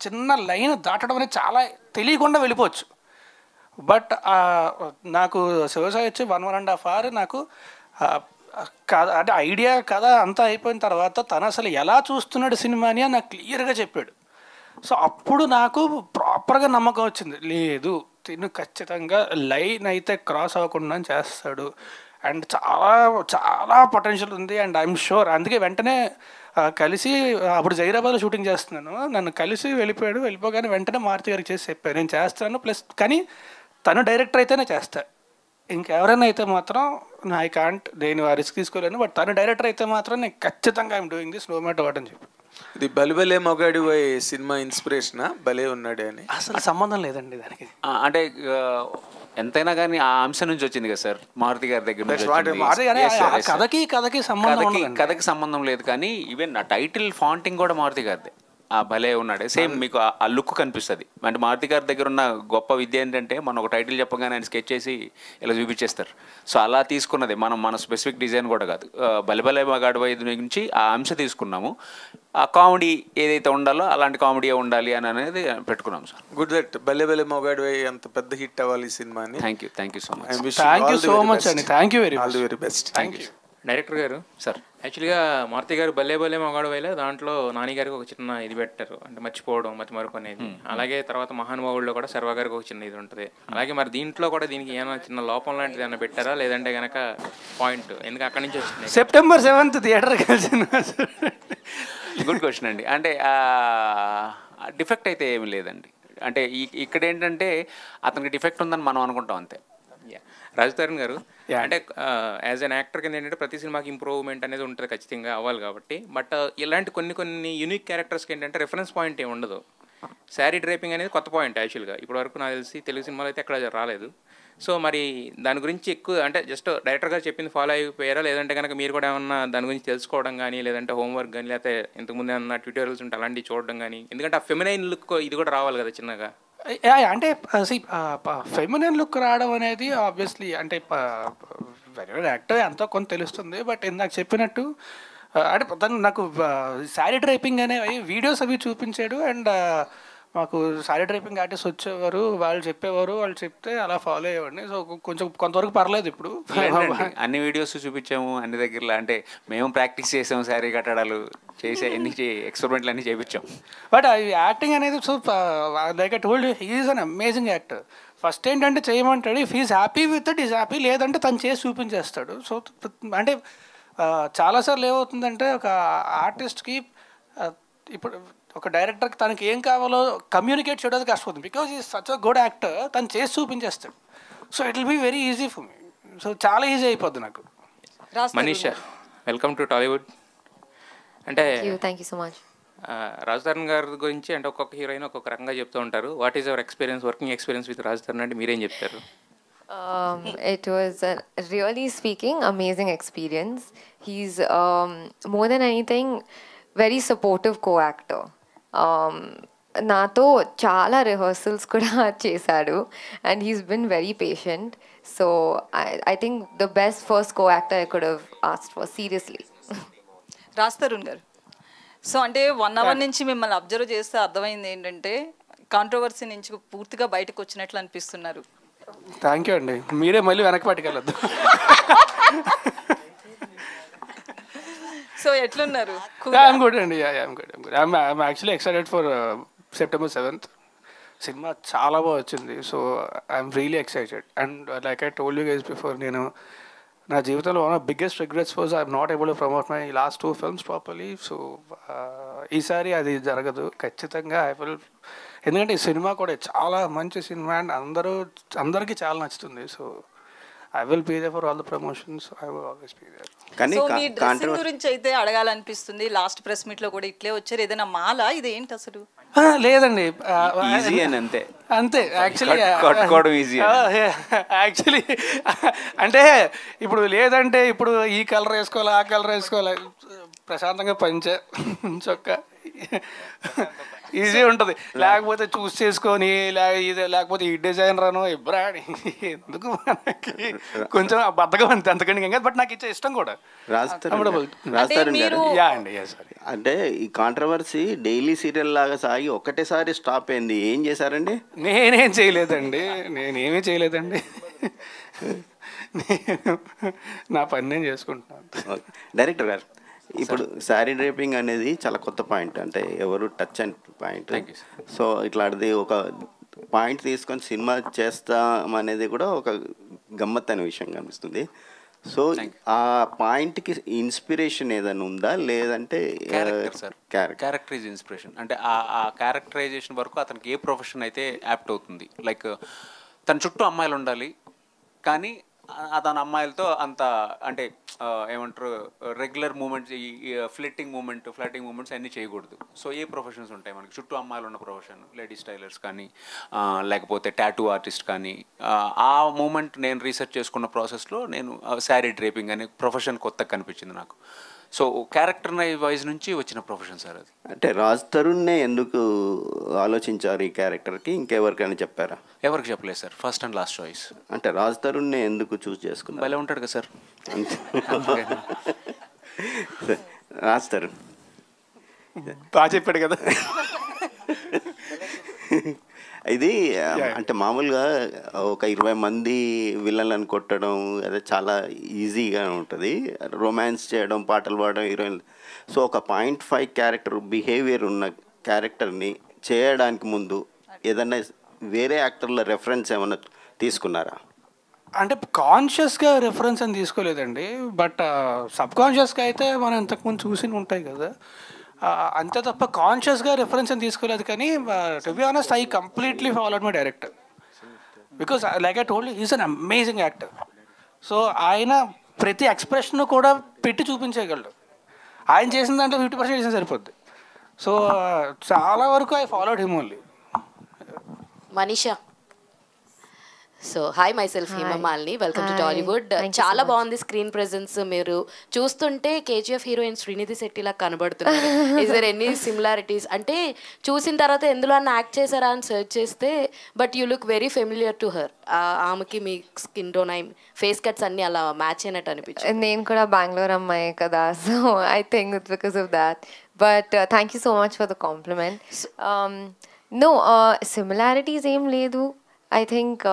చిన్న లైన్ దాటడం అనేది చాలా తెలియకుండా వెళ్ళిపోవచ్చు. బట్ నాకు శివసాయి వచ్చి 1.5 hour నాకు కథ అంటే ఐడియా కథ అంతా అయిపోయిన తర్వాత తను అసలు ఎలా చూస్తున్నాడు సినిమాని అని నాకు క్లియర్గా చెప్పాడు. సో అప్పుడు నాకు ప్రాపర్గా నమ్మకం వచ్చింది, లేదు తిను ఖచ్చితంగా లైన్ అయితే క్రాస్ అవ్వకుండా చేస్తాడు అండ్ చాలా చాలా పొటెన్షియల్ ఉంది అండ్ ఐఎమ్ షూర్. అందుకే వెంటనే కలిసి అప్పుడు జైరాబాద్లో షూటింగ్ చేస్తున్నాను, నన్ను కలిసి వెళ్ళిపోగానే వెంటనే మారుతి గారికి చేసి చెప్పాను నేను చేస్తాను, ప్లస్ కానీ తను డైరెక్టర్ అయితేనే చేస్తాను, ఇంకెవరైనా అయితే మాత్రం ఐ కాంట్, నేను ఆ రిస్క్ తీసుకోలేను, బట్ తను డైరెక్టర్ అయితే మాత్రం నేను ఖచ్చితంగా I'm doing this no matter what అని చెప్పి. ఇది బలిబలే మొగాడి సినిమా ఇన్స్పిరేషనా భలే ఉన్నాడే అని? అసలు సంబంధం లేదండి దానికి. అంటే ఎంతైనా కానీ ఆ అంశం నుంచి వచ్చింది కదా సార్, మారుతి గారి దగ్గర నుంచి. కథకి సంబంధం లేదు, కానీ ఈవెన్ ఆ టైటిల్ ఫాంటింగ్ కూడా మారుతి గారిదే. భలే ఉన్నాడే సేమ్ మీకు ఆ లుక్ కనిపిస్తుంది. అంటే మారుతి గారి దగ్గర ఉన్న గొప్ప విద్య ఏంటంటే మనం ఒక టైటిల్ చెప్పగానే ఆయన స్కెచ్ చేసి ఇలా చూపించేస్తారు. సో అలా తీసుకున్నది మన స్పెసిఫిక్ డిజైన్ కూడా కాదు. భలే మగాడు వైద్యు నుంచి ఆ అంశ తీసుకున్నాము. ఆ కామెడీ ఏదైతే ఉండాలో అలాంటి కామెడీ ఉండాలి అని అనేది పెట్టుకున్నాం సార్. గుడ్ దట్ భలే మొగాడు అంత పెద్ద హిట్ అవ్వాలి ఈ సినిమాని. Thank you so much. Thank you so much అండి. Thank you very best. Thank you. Director garu sir, యాక్చువల్గా మారుతి గారు భలే మగాడు వైలే దాంట్లో నాని గారికి ఒక చిన్న ఇది పెట్టారు, అంటే మర్చిపోవడం మరపు అనేది. అలాగే తర్వాత మహానుభావుల్లో కూడా సర్వ గారికి ఒక చిన్న ఇది ఉంటుంది. అలాగే మరి దీంట్లో కూడా దీనికి ఏమైనా చిన్న లోపం లాంటిది ఏమైనా పెట్టారా, లేదంటే కనుక పాయింట్ ఎందుకు అక్కడి నుంచి వచ్చింది? September 7th థియేటర్కి వెళ్తున్నా. గుడ్ క్వశ్చన్ అండి. అంటే డిఫెక్ట్ అయితే ఏమి లేదండి. అంటే ఇక్కడ ఏంటంటే అతనికి డిఫెక్ట్ ఉందని మనం అనుకుంటాం అంతే. రాజ్ తరుణ్ గారు అంటే యాజ్ అన్ యాక్టర్ కింద ఏంటంటే ప్రతి సినిమాకి ఇంప్రూవ్మెంట్ అనేది ఉంటుంది, ఖచ్చితంగా అవ్వాలి కాబట్టి. బట్ ఇలాంటి కొన్ని యూనిక్ క్యారెక్టర్స్కి ఏంటంటే రెఫరెన్స్ పాయింట్ ఏమి ఉండదు. శారీ డ్రైపింగ్ అనేది కొత్త పాయింట్ యాక్చువల్గా. ఇప్పటివరకు నాకు తెలిసి తెలుగు సినిమాలో అయితే ఎక్కడ రాలేదు. సో మరి దాని గురించి ఎక్కువ అంటే జస్ట్ డైరెక్టర్ గారు చెప్పింది ఫాలో అయిపోయారా, లేదంటే కనుక మీరు కూడా ఏమన్నా దాని గురించి తెలుసుకోవడం కానీ, లేదంటే హోంవర్క్ కానీ, లేకపోతే ఇంతకుముందు ఏమన్నా ట్యూటోరియల్స్ ఉంటే అలాంటివి చూడడం కానీ? ఎందుకంటే ఆ ఫెమినైన్ లుక్ ఇది కూడా రావాలి కదా చిన్నగా. అంటే ఫెమినిన్ లుక్ రావడం అనేది ఆబ్వియస్లీ అంటే వెరీ యాక్టర్ ఎంతో కొంత తెలుస్తుంది. బట్ ఇందాక చెప్పినట్టు అంటే తను నాకు శారీ డ్రైపింగ్ అనేవి వీడియోస్ అవి చూపించాడు. అండ్ మాకు శారీ డ్రైపింగ్ ఆర్టిస్ట్ వచ్చేవారు, వాళ్ళు చెప్పేవారు, వాళ్ళు చెప్తే అలా ఫాలో అయ్యేవాడిని. సో కొంచెం కొంతవరకు పర్లేదు. ఇప్పుడు అన్ని వీడియోస్ చూపించాము అన్ని దగ్గరలో, అంటే మేము ప్రాక్టీస్ చేసాము, శారీ కట్టడాలు చేసే ఎన్ని ఎక్స్పెరిమెంట్లు అన్నీ చేయించాం. బట్ యాక్టింగ్ అనేది so like I told he is an amazing actor. First ఏంటంటే చేయమంటాడు, if is happy with it is happy, లేదంటే తను చేసి చూపించేస్తాడు. సో అంటే చాలాసార్లు ఏమవుతుందంటే ఒక ఆర్టిస్ట్కి ఇప్పుడు ఒక డైరెక్టర్కి తనకి ఏం కావాలో కమ్యూనికేట్ చేయడానికి కష్టపోతుంది. Because is such a good actor, తను చేసి చూపించేస్తాడు. So it will be very easy for me. So చాలా ఈజీ అయిపోద్ది నాకు. Manisha, welcome to Tollywood. అంటే thank you so much. Raj Tarun garu గురించి అంటే ఒక్కొక్క హీరోయిన్ ఒక్కొక్క రకంగా చెప్తూ ఉంటారు. What is your experience, working experience with Raj Tarun అంటే మీరేం చెప్తారు? It was really speaking amazing experience. He's more than anything very supportive co-actor. నాతో చాలా రిహర్సల్స్ కూడా చేశాడు and he's been very patient. So I think the best first co-actor I could have asked for, seriously. Raj Tarun గారు, so అంటే 1 hour నుంచి మిమ్మల్ని observe చేస్తే అర్థమైంది ఏంటంటే కాంట్రవర్సీ నుంచి పూర్తిగా బయటకు వచ్చినట్లు అనిపిస్తున్నారు. థ్యాంక్ యూ అండి. మీరే మళ్ళీ వెనక్కి పట్టుకెళ్ళొద్దు. సో ఎట్లున్నారు? ఐఎమ్ గుడ్ అండి. I'm actually excited for September 7th. Cinema చాలా బాగా వచ్చింది. So I'm really excited. And like I told you guys before, నేను నా జీవితంలో one of biggest regrets was I'm not able to promote my last 2 films properly. So ఈసారి అది జరగదు ఖచ్చితంగా. ఐ విల్, ఎందుకంటే ఈ సినిమా కూడా చాలా మంచి సినిమా అండ్ అందరికీ చాలా నచ్చుతుంది. So I will be there for all the promotions. I will always be there. So me dressing గురించి అయితే అడగాలనిపిస్తుంది. లాస్ట్ ప్రెస్ మీట్ లో కూడా ఇట్లే వచ్చారు. ఏదైనా మాల ఇది ఏంటి అసలు? లేదండి, అంతే యాక్చువల్లీ. అంటే ఇప్పుడు లేదంటే ఇప్పుడు ఈ కలర్ వేసుకోవాలి, ఆ కలర్ వేసుకోవాలి, ప్రశాంతంగా పంచే చొక్కా ఈజీ ఉంటుంది. లేకపోతే చూస్ చేసుకొని లేకపోతే ఈ డిజైనర్ అనో ఇబ్రాని ఎందుకు మనకి కొంచెం బద్దగా అంతే, అంతకంటే ఇంకా. బట్ నాకు ఇచ్చే ఇష్టం కూడా. అంటే ఈ కాంట్రవర్సీ డైలీ సీరియల్ లాగా సాగి ఒక్కటేసారి స్టాప్ అయింది, ఏం చేశారండి? నేనేమీ చేయలేదండి. నేను నా పని నేను చేసుకుంటున్నాను. డైరెక్టర్ గారు, ఇప్పుడు శారీ డ్రేపింగ్ అనేది చాలా కొత్త పాయింట్, అంటే ఎవరు టచ్ అండ్ పాయింట్. సో ఇట్లాంటిది ఒక పాయింట్ తీసుకొని సినిమా చేస్తాం అనేది కూడా ఒక గమ్మత్ అనే విషయం కనిపిస్తుంది. సో ఆ పాయింట్కి ఇన్స్పిరేషన్ ఏదైనా ఉందా, లేదంటే క్యారెక్టర్ ఈజ్ ఇన్స్పిరేషన్. అంటే ఆ క్యారెక్టరైజేషన్ వరకు అతనికి ఏ ప్రొఫెషన్ అయితే యాప్ట్ అవుతుంది. లైక్ తన చుట్టూ అమ్మాయిలు ఉండాలి, కానీ తన అమ్మాయిలతో అంత అంటే ఏమంటారు రెగ్యులర్ మూమెంట్స్, ఈ ఫ్లటింగ్ మూమెంట్స్ అన్నీ చేయకూడదు. సో ఏ ప్రొఫెషన్స్ ఉంటాయి మనకి చుట్టూ అమ్మాయిలు ఉన్న ప్రొఫెషన్, లేడీస్ టైలర్స్ కానీ లేకపోతే టాటూ ఆర్టిస్ట్ కానీ. ఆ మూమెంట్ నేను రీసెర్చ్ చేసుకున్న ప్రాసెస్లో నేను శారీ డ్రేపింగ్ అనే ప్రొఫెషన్ కొత్తగా కనిపించింది నాకు. సో క్యారెక్టర్ వైజ్ నుంచి వచ్చిన ప్రొఫెషన్ సార్ అది. అంటే రాజ్ తరుణ్నే ఎందుకు ఆలోచించారు ఈ క్యారెక్టర్కి, ఇంకెవరికైనా చెప్పారా? ఎవరికి చెప్పలేదు sir, first and last choice. అంటే రాజ్ తరుణ్నే ఎందుకు చూస్ చేసుకున్నారు? భలే ఉంటాడు కదా సార్. రాజ్ తరుణ్ బాగా చెప్పాడు కదా. ఇది అంటే మామూలుగా ఒక 20 మంది విలన్లను కొట్టడం అదే చాలా ఈజీగా ఉంటుంది, రొమాన్స్ చేయడం, పాటలు పాడడం, హీరోయిన్. సో ఒక 0.5 క్యారెక్టర్ బిహేవియర్ ఉన్న క్యారెక్టర్ని చేయడానికి ముందు ఏదన్నా వేరే యాక్టర్ల రెఫరెన్స్ ఏమన్నా తీసుకున్నారా? అంటే కాన్షియస్గా రెఫరెన్స్ అని తీసుకోలేదండి, బట్ సబ్ కాన్షియస్గా అయితే మనం ఇంతకుముందు చూసి ఉంటాయి కదా, అంతే తప్ప కాన్షియస్గా రెఫరెన్స్ అని తీసుకోలేదు. కానీ to be honest I completely followed my director because like I told is an amazing actor. So ఆయన ప్రతి ఎక్స్ప్రెషన్ కూడా పెట్టి చూపించగలడు. ఆయన చేసిన దాంట్లో 50% చేసిన సరిపోద్ది. సో చాలా వరకు I followed him only. Manisha. So hi myself Himamalini, welcome to Tollywood. చాలా బాగుంది స్క్రీన్ ప్రెజెన్స్. మీరు చూస్తుంటే కేజీఎఫ్ హీరోయిన్ శ్రీనిధి శెట్టిలా కనబడుతున్నారు. Is there any similarities? అంటే చూసిన తర్వాత ఎందులో అన్న యాక్ట్ చేశారా అని సెర్చ్ చేస్తే but you look very familiar to her. ఆమెకి మీ స్కిన్ టోన్ ఫేస్ కట్స్ అన్ని అలా మ్యాచ్ అయినట్టు అనిపించింది. నేను కూడా బెంగళూరు అమ్మాయి కదా, so I think it's because of that. But thank you so much for the compliment. No similarities ఏం లేదు. I think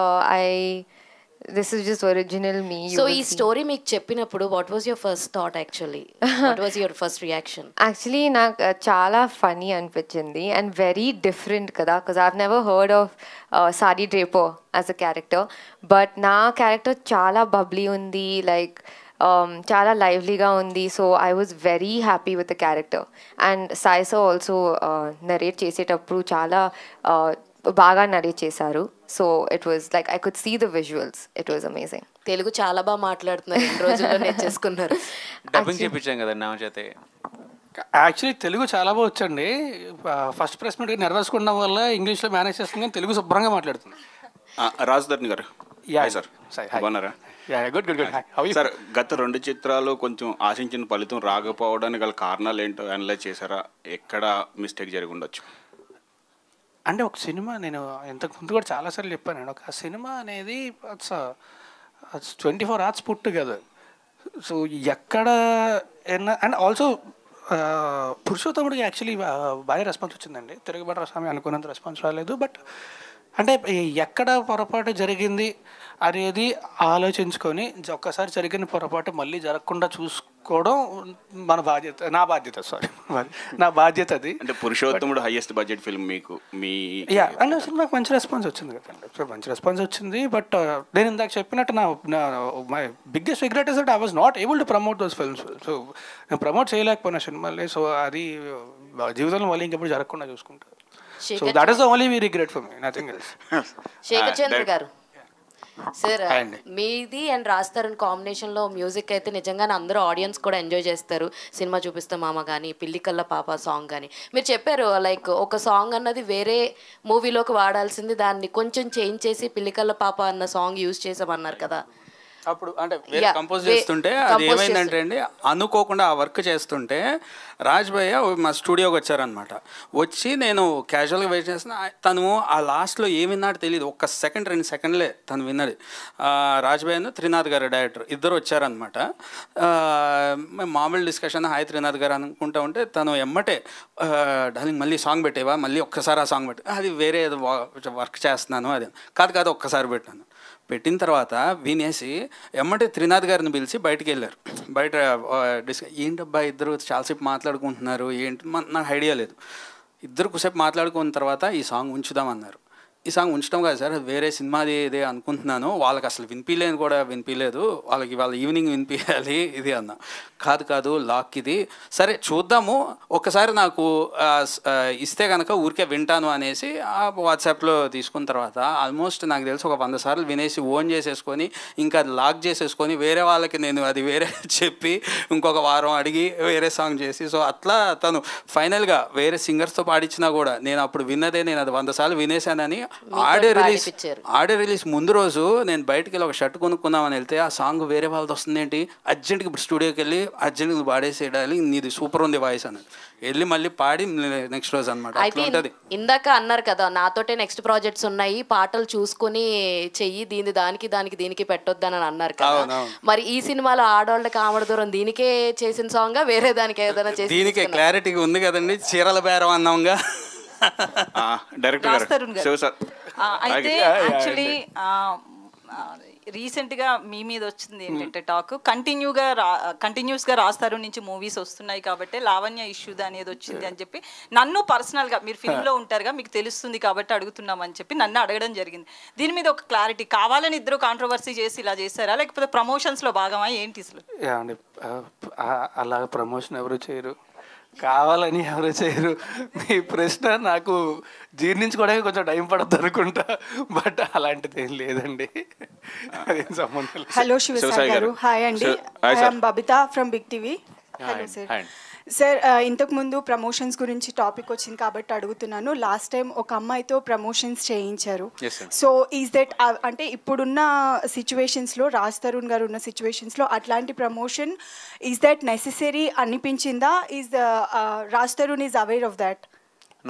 this is just original me. So ఈ స్టోరీ మీకు చెప్పినప్పుడు what was your first thought actually? What was your first reaction? Actually నాకు చాలా funny అనిపించింది and very different కదా, because I've never heard of Sari Draper as a character, but నా character చాలా bubbly ఉంది, like చాలా లైవ్లీగా ఉంది. So I was very happy with the character. And సాయిసో ఆల్సో నరేట్ చేసేటప్పుడు చాలా బాగా నరేట్ చేశారు. So it was like I could see the visuals. It was amazing. Telugu చాలా బాగా మాట్లాడుతున్నారు, 2 రోజుల్లో నేర్చేసుకున్నారు. డబ్బింగ్ చేయించాం కదా నా చేతే. యాక్చువల్లీ తెలుగు చాలా బాగా వచ్చండి. ఫస్ట్ ప్రెస్ మీట్ నర్వస్ ఉండడం వల్ల ఇంగ్లీష్లో మేనేజ్ చేస్తుంది, కానీ తెలుగు శుభ్రంగా మాట్లాడుతుంది. రాజధర్ని గారు సార్ బాగున్నారా? సార్ గత 2 చిత్రాలు కొంచెం ఆశించిన ఫలితం రాకపోవడానికి గల కారణాలు ఏంటో అనలైజ్ చేశారా? ఎక్కడ మిస్టేక్ జరిగి ఉండొచ్చు? అంటే ఒక సినిమా, నేను ఇంతకు ముందు కూడా చాలాసార్లు చెప్పాను, ఒక సినిమా అనేది 24 hours పుట్టు కదా. సో ఎక్కడ అండ్ ఆల్సో పురుషోత్తముడికి యాక్చువల్లీ బాగా రెస్పాన్స్ వచ్చిందండి. తిరుగుబాటు స్వామి అనుకున్నంత రెస్పాన్స్ రాలేదు. బట్ అంటే ఎక్కడ పొరపాటు జరిగింది అనేది ఆలోచించుకొని ఒక్కసారి జరిగిన పొరపాటు మళ్ళీ జరగకుండా చూసుకోవడం మన బాధ్యత, నా బాధ్యత అది. అంటే పురుషోత్తముడు హైయెస్ట్ బడ్జెట్ ఫిల్మ్ మీకు మీ అండ్ సినిమాకి మంచి రెస్పాన్స్ వచ్చింది కదండి. సో మంచి రెస్పాన్స్ వచ్చింది. బట్ నేను ఇందాక చెప్పినట్టు నా my biggest regret is that I was not able to promote those films. So నేను ప్రమోట్ చేయలేకపోయినా సినిమాల్ని. సో అది జీవితంలో మళ్ళీ ఇంకెప్పుడు జరగకుండా చూసుకుంటాను. So that is the only regret for me, nothing else. Shekhar Chandra గారు సార్, మీది అండ్ రాజ్ తరుణ్ కాంబినేషన్లో మ్యూజిక్ అయితే నిజంగానే అందరూ ఆడియన్స్ కూడా ఎంజాయ్ చేస్తారు. సినిమా చూపిస్తే మామ కానీ, పిల్లికల్ల పాప సాంగ్ కానీ మీరు చెప్పారు లైక్ ఒక సాంగ్ అన్నది వేరే మూవీలోకి వాడాల్సింది, దాన్ని కొంచెం చేంజ్ చేసి పిల్లికల్ల పాప అన్న సాంగ్ యూజ్ చేసామన్నారు కదా. అప్పుడు అంటే వేరే కంపోజ్ చేస్తుంటే అది ఏమైందంటే అండి, అనుకోకుండా ఆ వర్క్ చేస్తుంటే రాజ్ భయ్య మా స్టూడియోకి వచ్చారనమాట. వచ్చి నేను క్యాజువల్గా వెయిట్ చేసిన, తను ఆ లాస్ట్లో ఏమి విన్నాడో తెలియదు. 1 సెకండ్ 2 సెకండ్లే తను విన్నది. రాజ్ భయ్యను త్రినాథ్ గారు డైరెక్టర్ ఇద్దరు వచ్చారనమాట. మేము మామూలు డిస్కషన్ హాయ్ త్రినాథ్ గారు అనుకుంటా ఉంటే తను ఎమ్మటే డార్లింగ్ మళ్ళీ సాంగ్ పెట్టేవా, మళ్ళీ ఒక్కసారి ఆ సాంగ్ పెట్టి, అది వేరే వర్క్ చేస్తున్నాను, అది కాదు ఒక్కసారి పెట్టాను. పెట్టిన తర్వాత వినేసి ఎమ్మటే త్రినాథ్ గారిని పిలిచి బయటికి వెళ్ళారు. బయట ఏంటబ్బా ఇద్దరు చాలాసేపు మాట్లాడుకుంటున్నారు ఏంటి, నాకు ఐడియా లేదు. ఇద్దరు కొద్దిసేపు మాట్లాడుకున్న తర్వాత ఈ సాంగ్ ఉంచుదామన్నారు. ఈ సాంగ్ ఉంచడం కాదు సార్, వేరే సినిమాది ఇదే అనుకుంటున్నాను, వాళ్ళకి అసలు వినిపించలేదు, వాళ్ళకి వాళ్ళ ఈవినింగ్ వినిపించాలి ఇది అన్న. కాదు లాక్ ఇది, సరే చూద్దాము ఒక్కసారి నాకు ఇస్తే కనుక ఊరికే వింటాను అనేసి వాట్సాప్లో తీసుకున్న తర్వాత ఆల్మోస్ట్ నాకు తెలిసి ఒక 100 సార్లు వినేసి ఓన్ చేసేసుకొని ఇంకా అది లాక్ చేసేసుకొని వేరే వాళ్ళకి నేను అది వేరే చెప్పి ఇంకొక వారం అడిగి వేరే సాంగ్ చేసి, సో అట్లా తను ఫైనల్గా వేరే సింగర్స్తో పాడించినా కూడా నేను అప్పుడు విన్నదే నేను అది 100 సార్లు వినేశానని ఆడియో రిలీజ్ ముందు రోజు నేను బయటకు వెళ్ళి ఒక షర్ట్ కొనుక్కుందామని వెళ్తే ఆ సాంగ్ వేరే వాళ్ళది వస్తుంది ఏంటి, అర్జెంట్గా ఇప్పుడు స్టూడియోకి వెళ్ళి అర్జెంట్గా పాడేసేయాలి, నీది సూపర్ ఉంది వాయిస్ అని వెళ్ళి మళ్ళీ పాడి నెక్స్ట్ రోజు అనమాట. అయితే ఇందాక అన్నారు కదా నాతోటే నెక్స్ట్ ప్రాజెక్ట్స్ ఉన్నాయి, పాటలు చూసుకుని చెయ్యి, దీనికి పెట్టొద్దని అన్నారు కదా. మరి ఈ సినిమాలో ఆడవాళ్ళ కామెడీ దూరం దీనికే చేసిన సాంగ్ వేరే దానికి ఏదైనా చేసి? దీనికే క్లారిటీగా ఉంది కదండి, చీరల బేరం అన్నాంగా. అయితే యాక్చువల్లీ రీసెంట్గా మీ మీద వచ్చింది ఏంటంటే టాక్ కంటిన్యూస్గా రాస్తారు నుంచి మూవీస్ వస్తున్నాయి కాబట్టి లావణ్య ఇష్యూ అనేది వచ్చింది అని చెప్పి నన్ను పర్సనల్గా, మీరు ఫిల్మ్లో ఉంటారుగా మీకు తెలుస్తుంది కాబట్టి అడుగుతున్నామని చెప్పి నన్ను అడగడం జరిగింది. దీని మీద ఒక క్లారిటీ కావాలని ఇద్దరు కాంట్రవర్సీ చేసి ఇలా చేశారా, లేకపోతే ప్రమోషన్స్లో భాగమా ఏంటి అసలు? అలా ప్రమోషన్ ఎవరు చేయరు, కావాలని ఎవరు చేయరు. మీ ప్రశ్న నాకు జీర్ణించుకోవడానికి కొంచెం టైం పడద్దు అనుకుంటా, బట్ అలాంటిది ఏం లేదండి, అదేం సంబంధం. హలో శివసాయి గారు, హాయ్ అండి, I'm Babitha from big TV. Hello sir. Sir ఇంతకుముందు ప్రమోషన్స్ గురించి టాపిక్ వచ్చింది కాబట్టి అడుగుతున్నాను. లాస్ట్ టైం ఒక అమ్మాయితో ప్రమోషన్స్ చేయించారు. సో ఈజ్ దట్ అంటే ఇప్పుడున్న సిచ్యువేషన్స్లో, రాజ్ తరుణ్ గారు ఉన్న సిచ్యువేషన్స్లో అట్లాంటి ప్రమోషన్ ఈజ్ దట్ నెసెసరీ అనిపించిందా? Is Raj Tarun is aware of that?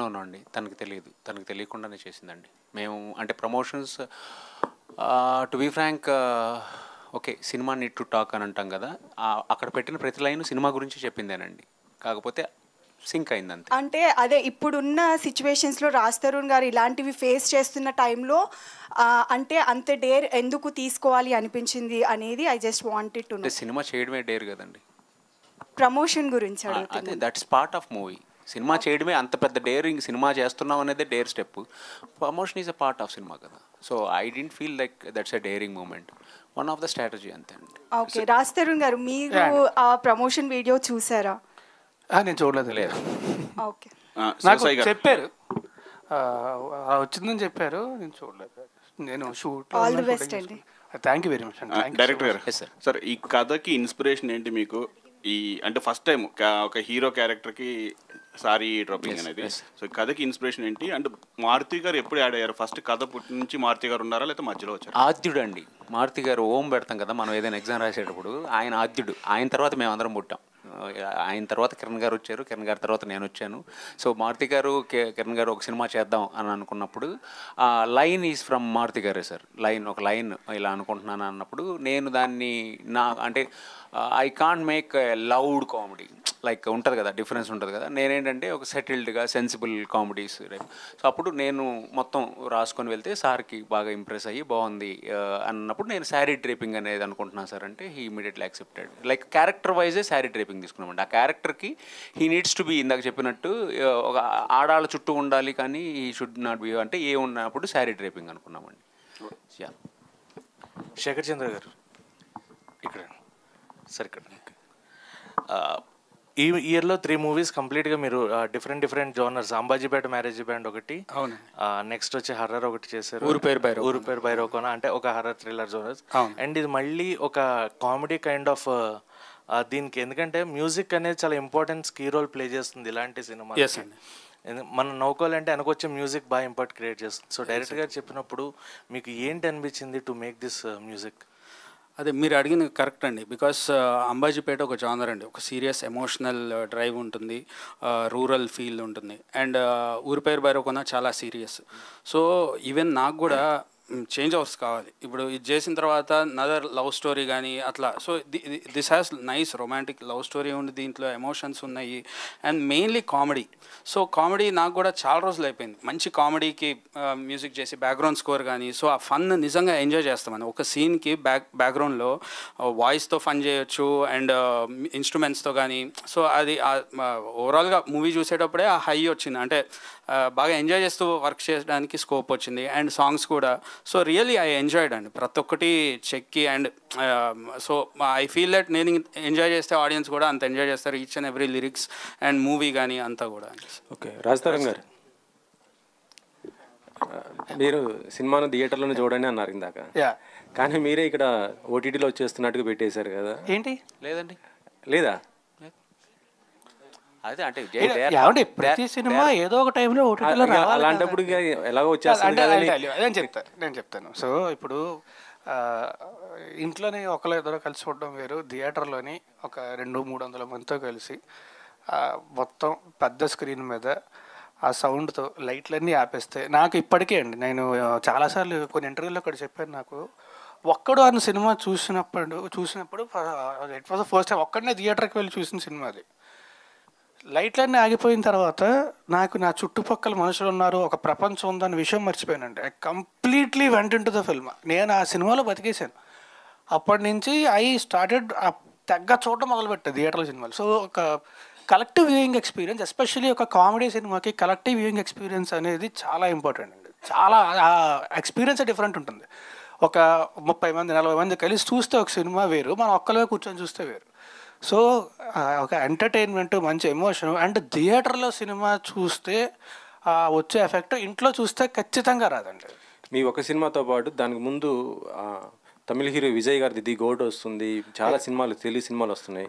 No అండి, తనకు తెలియకుండానే చేసిందండి. మేము అంటే promotions to be frank okay cinema need to talk అని అంటాం కదా, అక్కడ పెట్టిన ప్రతి లైన్ సినిమా గురించి చెప్పిందేనండి, కాకపోతే సింక్ అయిందంతే. అంటే అదే ఇప్పుడున్న సిచ్యువేషన్స్లో రాజ్ తరుణ్ గారు ఇలాంటివి ఫేస్ చేస్తున్న టైంలో అంటే అంత డేర్ ఎందుకు తీసుకోవాలి అనిపించింది అనేది I just wanted to know. Cinema చేయడమే డేర్ కదండి, ప్రమోషన్ గురించి అడుగుతుంది. అదే that's part of movie. Cinema చేయడమే అంత పెద్ద డేరింగ్, సినిమా చేస్తున్నాం అనేది dare step, promotion is a part of cinema కదా. So I don't feel like that's a daring moment, one of the strategy అంతే అండి. ఓకే, రాజ్ తరుణ్ గారు మీరు ఆ ప్రమోషన్ వీడియో చూసారా? నేను చూడలేదు. లేదు, ఓకే, నాకు చెప్పారు వచ్చిందని చెప్పారు, నేను చూడలేదు. నేను షూట్. ఆల్ ది బెస్ట్ అండి. థ్యాంక్ యూ వెరీ మచ్ అండి. డైరెక్టర్ గారు, సార్ ఈ కథకి ఇన్స్పిరేషన్ ఏంటి మీకు? ఈ అంటే ఫస్ట్ టైం ఒక హీరో క్యారెక్టర్కి సారీ డ్రాపింగ్ అనేది, సో కథకి ఇన్స్పిరేషన్ ఏంటి? అంటే మారుతి గారు ఎప్పుడు యాడ్ అయ్యారు? ఫస్ట్ కథ పుట్టి నుంచి మారుతి గారు ఉన్నారా లేకపోతే మధ్యలో వచ్చారు? ఆద్యుడు అండి, మారుతి గారు ఓం పెడతాం కదా మనం ఏదైనా ఎగ్జామ్ రాసేటప్పుడు, ఆయన ఆద్యుడు. ఆయన తర్వాత మేము అందరం పుట్టాం. ఆయన తర్వాత కిరణ్ గారు వచ్చారు, కిరణ్ గారి తర్వాత నేను వచ్చాను. సో మారుతి గారు కిరణ్ గారు ఒక సినిమా చేద్దాం అని అనుకున్నప్పుడు లైన్ ఈజ్ ఫ్రమ్ మారుతి గారే సార్. ఒక లైన్ ఇలా అనుకుంటున్నాను అన్నప్పుడు నేను దాన్ని అంటే I can't make loud comedy, like ఉంటుంది కదా, డిఫరెన్స్ ఉంటుంది కదా. నేనేంటంటే ఒక సెటిల్డ్గా సెన్సిబుల్ కామెడీస్. సో అప్పుడు నేను మొత్తం రాసుకొని వెళ్తే సార్కి బాగా ఇంప్రెస్ అయ్యి బాగుంది అన్నప్పుడు నేను శారీ డ్రేపింగ్ అనేది అనుకుంటున్నాను సార్ అంటే he immediately accepted. Like character yj sari draping తీసుకున్నామండి. ఆ క్యారెక్టర్కి హీ నీడ్స్ టు బీ, ఇందాక చెప్పినట్టు ఒక ఆడాళ్ళ చుట్టూ ఉండాలి కానీ హీ షుడ్ నాట్ బీ అంటే ఏ ఉన్నప్పుడు శారీ డ్రేపింగ్ అనుకున్నామండి. శేఖర్ చంద్ర గారు ఇక్కడ సార్, ఇక్కడ ఈ ఇయర్లో 3 మూవీస్ కంప్లీట్గా మీరు different genres, Ambajipeta marriage band ఒకటి, నెక్స్ట్ వచ్చి హర్రర్ ఒకటి చేశారు, ఊరు పేరు భైరవకోన అంటే ఒక హర్రర్ థ్రిల్లర్ జోనర్స్, అండ్ ఇది మళ్ళీ ఒక కామెడీ కైండ్ ఆఫ్ దీనికి, ఎందుకంటే మ్యూజిక్ అనేది చాలా ఇంపార్టెంట్ కీ రోల్ ప్లే చేస్తుంది ఇలాంటి సినిమా. మనం నవ్వుకోవాలంటే వెనకొచ్చే మ్యూజిక్ బాగా ఇంపాక్ట్ క్రియేట్ చేస్తుంది. సో డైరెక్టర్ గారు చెప్పినప్పుడు మీకు ఏంటి అనిపించింది టు మేక్ దిస్ మ్యూజిక్? అదే మీరు అడిగింది కరెక్ట్ అండి, బికాస్ అంబాజీపేట ఒక జానర్ అండి, ఒక సీరియస్ ఎమోషనల్ డ్రైవ్ ఉంటుంది, రూరల్ ఫీల్ ఉంటుంది, అండ్ ఊరి పేరు భైరవకోన చాలా సీరియస్. సో ఈవెన్ నాకు కూడా చేంజ్ ఓవర్స్ కావాలి. ఇప్పుడు ఇది చేసిన తర్వాత నదర్ లవ్ స్టోరీ కానీ అట్లా, so this has nice romantic love story ఉంది, దీంట్లో ఎమోషన్స్ ఉన్నాయి, and mainly comedy. So comedy నాకు కూడా చాలా రోజులు అయిపోయింది మంచి కామెడీకి మ్యూజిక్ చేసి బ్యాక్గ్రౌండ్ స్కోర్ కానీ, సో ఆ ఫన్ నిజంగా ఎంజాయ్ చేస్తామని. ఒక సీన్కి బ్యాక్గ్రౌండ్లో వాయిస్తో ఫన్ చేయొచ్చు అండ్ ఇన్స్ట్రుమెంట్స్తో కానీ. సో అది ఓవరాల్గా మూవీ చూసేటప్పుడే ఆ హై వచ్చింది, అంటే బాగా ఎంజాయ్ చేస్తూ వర్క్ చేయడానికి స్కోప్ వచ్చింది, అండ్ సాంగ్స్ కూడా. సో రియల్లీ ఐ ఎంజాయ్డ్ అండి ప్రతి ఒక్కటి చెక్కి, and so I feel that నేను ఎంజాయ్ చేస్తే ఆడియన్స్ కూడా అంత ఎంజాయ్ చేస్తారు, each and every lyrics and movie కానీ అంతా కూడా. ఓకే, రాజ్ తరుణ్ గారు, మీరు సినిమాను థియేటర్లోనే చూడండి అన్నారు ఇందాక, కానీ మీరే ఇక్కడ ఓటీటీలో వచ్చేస్తున్నట్టుగా పెట్టేశారు కదా, ఏంటి? లేదండి, లేదా? అదే అంటే ఏమంటే ప్రతి సినిమా ఏదో ఒక టైంలో ఓటీటీలో రావాలి. అలాంటప్పుడు ఎలాగో వచ్చేస్తుంది నేను చెప్తాను. సో ఇప్పుడు ఇంట్లోనే ఒకళ్ళు ఇద్దరు కలిసి చూడడం వేరు, థియేటర్లోని ఒక 200-300 మందితో కలిసి మొత్తం పెద్ద స్క్రీన్ మీద ఆ సౌండ్తో లైట్లన్నీ ఆపేస్తే నాకు ఇప్పటికే అండి, నేను చాలాసార్లు కొన్ని ఇంటర్వ్యూలో కూడా చెప్పాను, నాకు ఒక్కడు అన్న సినిమా చూసినప్పుడు it was the first time ఒక్కడనే థియేటర్కి వెళ్ళి చూసిన సినిమా అది. లైట్లన్నీ ఆగిపోయిన తర్వాత నాకు నా చుట్టుపక్కల మనుషులు ఉన్నారు, ఒక ప్రపంచం ఉందన్న విషయం మర్చిపోయానండి. I completely went into the film. నేను ఆ సినిమాలో బతికేశాను. అప్పటి నుంచి ఐ స్టార్టెడ్ తెగ్గ చూడడం మొదలుపెట్టాను థియేటర్ల సినిమాలు. సో ఒక కలెక్టివ్ వ్యూయింగ్ ఎక్స్పీరియన్స్, ఎస్పెషల్లీ ఒక కామెడీ సినిమాకి కలెక్టివ్ వ్యూయింగ్ ఎక్స్పీరియన్స్ అనేది చాలా ఇంపార్టెంట్ అండి. చాలా ఎక్స్పీరియన్స్ డిఫరెంట్ ఉంటుంది. ఒక 30 మంది 40 మంది కలిసి చూస్తే ఒక సినిమా వేరు, మనం ఒక్కలే కూర్చొని చూస్తే వేరు. సో ఒక ఎంటర్టైన్మెంట్, మంచి ఎమోషన్. అండ్ థియేటర్లో సినిమా చూస్తే వచ్చే ఎఫెక్ట్ ఇంట్లో చూస్తే ఖచ్చితంగా రాదండి. మీ ఒక సినిమాతో పాటు దానికి ముందు తమిళ హీరో విజయ్ గారిది ది గోట్ వస్తుంది, చాలా సినిమాలు తెలుగు సినిమాలు వస్తున్నాయి.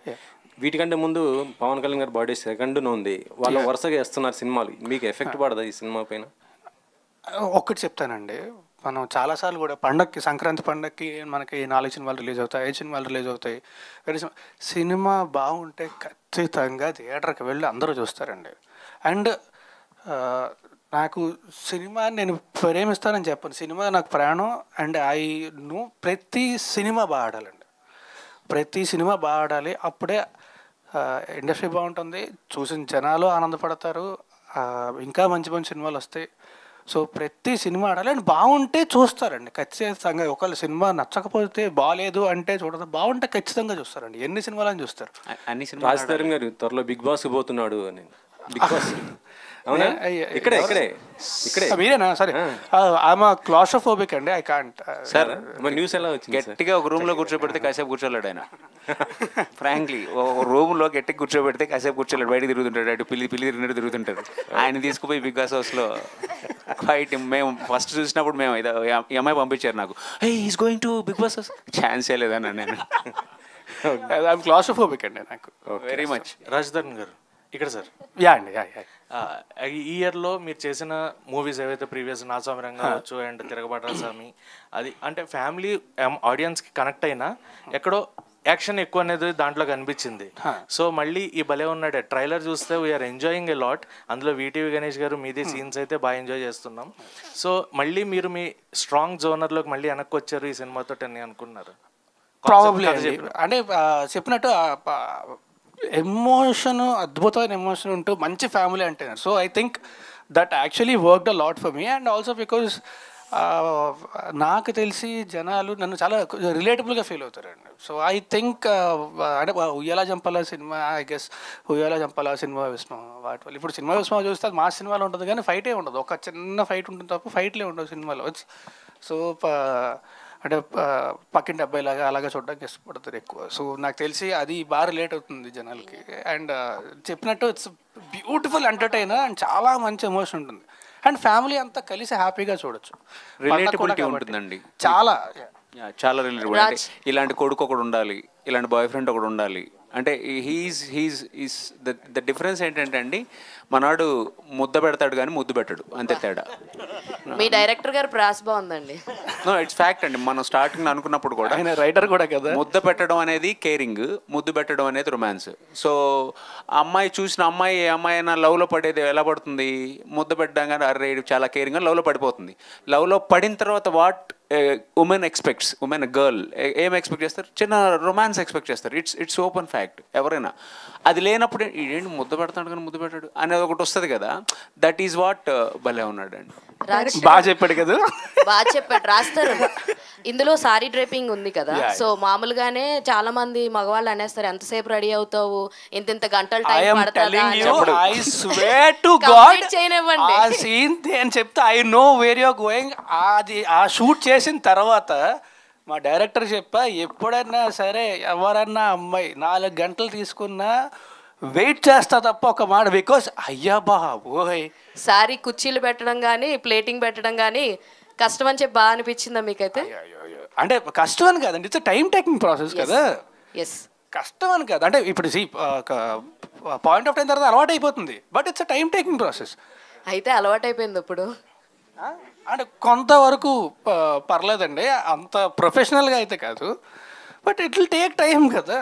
వీటికంటే ముందు పవన్ కళ్యాణ్ గారి బర్త్డే సెకండ్న ఉంది, వాళ్ళు వరుసగా వేస్తున్నారు సినిమాలు. మీకు ఎఫెక్ట్ పడదా ఈ సినిమా పైన? ఒక్కటి చెప్తానండి, మనం చాలాసార్లు కూడా పండగకి, సంక్రాంతి పండగకి మనకి 4 సినిమాలు రిలీజ్ అవుతాయి, 5 సినిమాలు రిలీజ్ అవుతాయి. సినిమా బాగుంటే ఖచ్చితంగా థియేటర్కి వెళ్ళి అందరూ చూస్తారండి. అండ్ నాకు సినిమా నేను ప్రేమిస్తానని చెప్పను, సినిమా నాకు ప్రాణం. అండ్ ప్రతి సినిమా బాగా ఆడాలండి, ప్రతి సినిమా బాగా ఆడాలి. అప్పుడే ఇండస్ట్రీ బాగుంటుంది, చూసిన జనాలు ఆనందపడతారు, ఇంకా మంచి మంచి సినిమాలు వస్తాయి. సో ప్రతి సినిమా ఆడాలి అండ్ బాగుంటే చూస్తారండి ఖచ్చితంగా. ఒకవేళ సినిమా నచ్చకపోతే, బాగాలేదు అంటే చూడదు, బాగుంటే ఖచ్చితంగా చూస్తారండి. ఎన్ని సినిమాలని చూస్తారు. అన్ని సినిమాలు. రాజధాని గారు త్వరలో బిగ్ బాస్ పోతున్నాడు అని. బిగ్ బాస్ అవునా? ఇక్కడే మీరేనా? సరే, ఐఎమ్ క్లాస్ట్రోఫోబిక్ అండి, ఐ కాంట్. సార్ న్యూస్ ఎలా వచ్చింది? గట్టిగా ఒక రూమ్లో కూర్చోబెడితే కాసేపు కూర్చోలేడు ఆయన. ఫ్రాంక్లీ ఒక రూమ్లో గట్టిగా కూర్చోబెడితే కాసేపు కూర్చోలేడు, బయట తిరుగుతుంటాడు, అటు పిల్లి తిరిగినట్టు తిరుగుతుంటాడు. ఆయన తీసుకుపోయి బిగ్ బాస్ హౌస్లో ఫైట్. మేము ఫస్ట్ చూసినప్పుడు మేము ఈ అమ్మాయి పంపించారు నాకు, he is going to Bigg Boss house, ఛాన్సే లేదన్నా నేను. ఐఎమ్ క్లాస్ట్రోఫోబిక్ అండి నాకు వెరీ మచ్. రాజధాని గారు ఇక్కడ సార్. యా అండి, ఈ ఇయర్లో మీరు చేసిన మూవీస్ ఏవైతే ప్రీవియస్ నాసామిరంగా కావచ్చు అండ్ తిరగబాట స్వామి, అది అంటే ఫ్యామిలీ ఆడియన్స్కి కనెక్ట్ అయినా ఎక్కడో యాక్షన్ ఎక్కువ అనేది దాంట్లో కనిపించింది. సో మళ్ళీ ఈ భలే ఉన్నాడే ట్రైలర్ చూస్తే వీఆర్ ఎంజాయింగ్ ఎ లాట్. అందులో వీటీవీ గణేష్ గారు మీది సీన్స్ అయితే బాగా ఎంజాయ్ చేస్తున్నాం. సో మళ్ళీ మీరు మీ స్ట్రాంగ్ జోనర్లోకి మళ్ళీ వెనక్కి వచ్చారు ఈ సినిమాతో అని అనుకున్నారు? ప్రాబబ్లీ అంటే చెప్పినట్టు ఎమోషన్, అద్భుతమైన ఎమోషన్ ఉంటూ మంచి ఫ్యామిలీ అంటున్నారు. So I think that actually worked a lot for me. And also because నాకు తెలిసి జనాలు నన్ను చాలా రిలేటబుల్గా ఫీల్ అవుతారండి. సో ఐ థింక్ అంటే ఉయ్యాల జంపాల సినిమా, ఐ గెస్ ఉయ్యాల జంపాల సినిమా విస్మా వాటి వల్ల. ఇప్పుడు సినిమా విస్మా చూస్తే మా సినిమాలో ఉంటుంది కానీ ఫైటే ఉండదు, ఒక చిన్న ఫైట్ ఉంటుంది తప్ప ఫైట్లే ఉండవు సినిమాలో. సో అంటే పక్కింటి అబ్బాయి లాగా అలాగే చూడడానికి ఇష్టపడతారు ఎక్కువ. సో నాకు తెలిసి అది బాగా రిలేట్ అవుతుంది జనాలకి. అండ్ చెప్పినట్టు ఇట్స్ బ్యూటిఫుల్ ఎంటర్టైనర్ అండ్ చాలా మంచి ఎమోషన్ ఉంటుంది. అండ్ ఫ్యామిలీ అంతా కలిసి హ్యాపీగా చూడొచ్చు. రిలేటబిలిటీ ఉంటుందండి, చాలా రిలేటబుల్. ఇలాంటి కొడుకు ఒకడు ఉండాలి, ఇలాంటి బాయ్ ఫ్రెండ్ ఒకడు ఉండాలి. అంటే హీస్ ద డిఫరెన్స్ ఏంటంటే అండి, మనవాడు ముద్ద పెడతాడు కానీ ముద్దు పెట్టడు, అంతే తేడా. మీ డైరెక్టర్ గారు ప్రాస్ బాగుందండి. నో ఇట్స్ ఫ్యాక్ట్ అండి. మనం స్టార్టింగ్ అనుకున్నప్పుడు కూడా ఆయన రైటర్ కూడా కదా, ముద్ద పెట్టడం అనేది కేరింగ్, ముద్దు పెట్టడం అనేది రొమాన్స్. సో అమ్మాయి చూసిన అమ్మాయి ఏ అమ్మాయి అయినా లవ్లో పడేది ఎలా పడుతుంది? ముద్ద పెట్టడం కానీ అరే చాలా కేరింగ్ అని లవ్లో పడిపోతుంది. లవ్లో పడిన తర్వాత what women expects, women girl ఏం ఎక్స్పెక్ట్ చేస్తారు? చిన్న రొమాన్స్ ఎక్స్పెక్ట్ చేస్తారు. It's open fact. ఎవరైనా అది లేనప్పుడు ఏంటి ముద్ద పెడతాడు కానీ ముద్దు పెట్టాడు అనేది ఒకటి వస్తుంది కదా. దట్ ఈజ్ వాట్ భలే ఉన్నాడు అండి. బాగా చెప్పాడు కదా, బాగా చెప్పాడు. రాస్తారు ఇందులో సారీ డ్రైపింగ్ ఉంది కదా. సో మామూలుగానే చాలా మంది మగవాళ్ళు అనేస్తారు, ఎంతసేపు రెడీ అవుతావు, ఇంత గంటలు టైం పడుతుందా అని చెప్తే I know where you are going. అది ఆ షూట్ చేసిన తర్వాత మా డైరెక్టర్ చెప్పా, ఎప్పుడైనా సరే ఎవరన్నా అమ్మాయి 4 గంటలు తీసుకున్నా వెయిట్ చేస్తా తప్ప ఒక మాట. బికాస్ అయ్యా బాబోయ్, సారీ కుర్చీలు పెట్టడం కానీ ప్లేటింగ్ పెట్టడం కానీ కష్టం అని చెప్పి బాగా అనిపించిందా మీకైతే? అంటే కష్టం అని కాదండి, ఇట్స్ టైం టేకింగ్ ప్రాసెస్ కదా. కష్టం అని కాదు, అంటే ఇప్పుడు ఒక పాయింట్ ఆఫ్ టైం తర్వాత అలవాటు అయిపోతుంది, but it's a time taking process. అయితే అలవాటు అయిపోయింది ఇప్పుడు. అంటే కొంతవరకు పర్లేదండి, అంత ప్రొఫెషనల్గా అయితే కాదు, but it will take time కదా.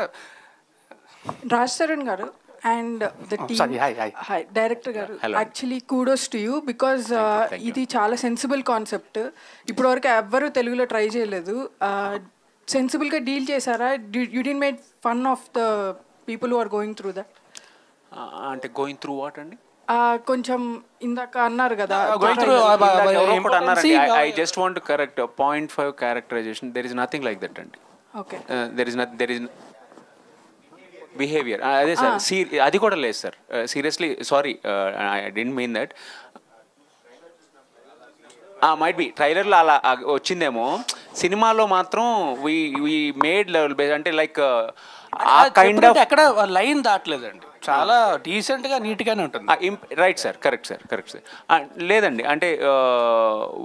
Raj Tarun garu and the team, director garu, actually kudos to you because ఇది చాలా సెన్సిబుల్ కాన్సెప్ట్. ఇప్పటివరకు ఎవ్వరూ తెలుగులో ట్రై చేయలేదు. సెన్సిబుల్గా డీల్ చేశారా? You did made fun of the people who are going through that. అంటే గోయింగ్ త్రూ వాట్ అండి? కొంచెం ఇందాక అన్నారు కదా, I just want to correct 0.5 characterization. There is nothing like that అండి. ఓకే, దెర్ ఇస్ బిహేవియర్ అదే sir. అది కూడా లేదు sir, seriously sorry, I didn't mean that. Might be ట్రైలర్లో అలా వచ్చిందేమో, సినిమాలో మాత్రం వి మేడ్ లెవెల్ బేస్, అంటే లైక్ ఆ కైండ్ ఆఫ్ ఎక్కడ లైన్ దాటలేదండి, చాలా డీసెంట్గా నీట్గానే ఉంటుంది. Right sir, correct sir, correct sir. లేదండి, అంటే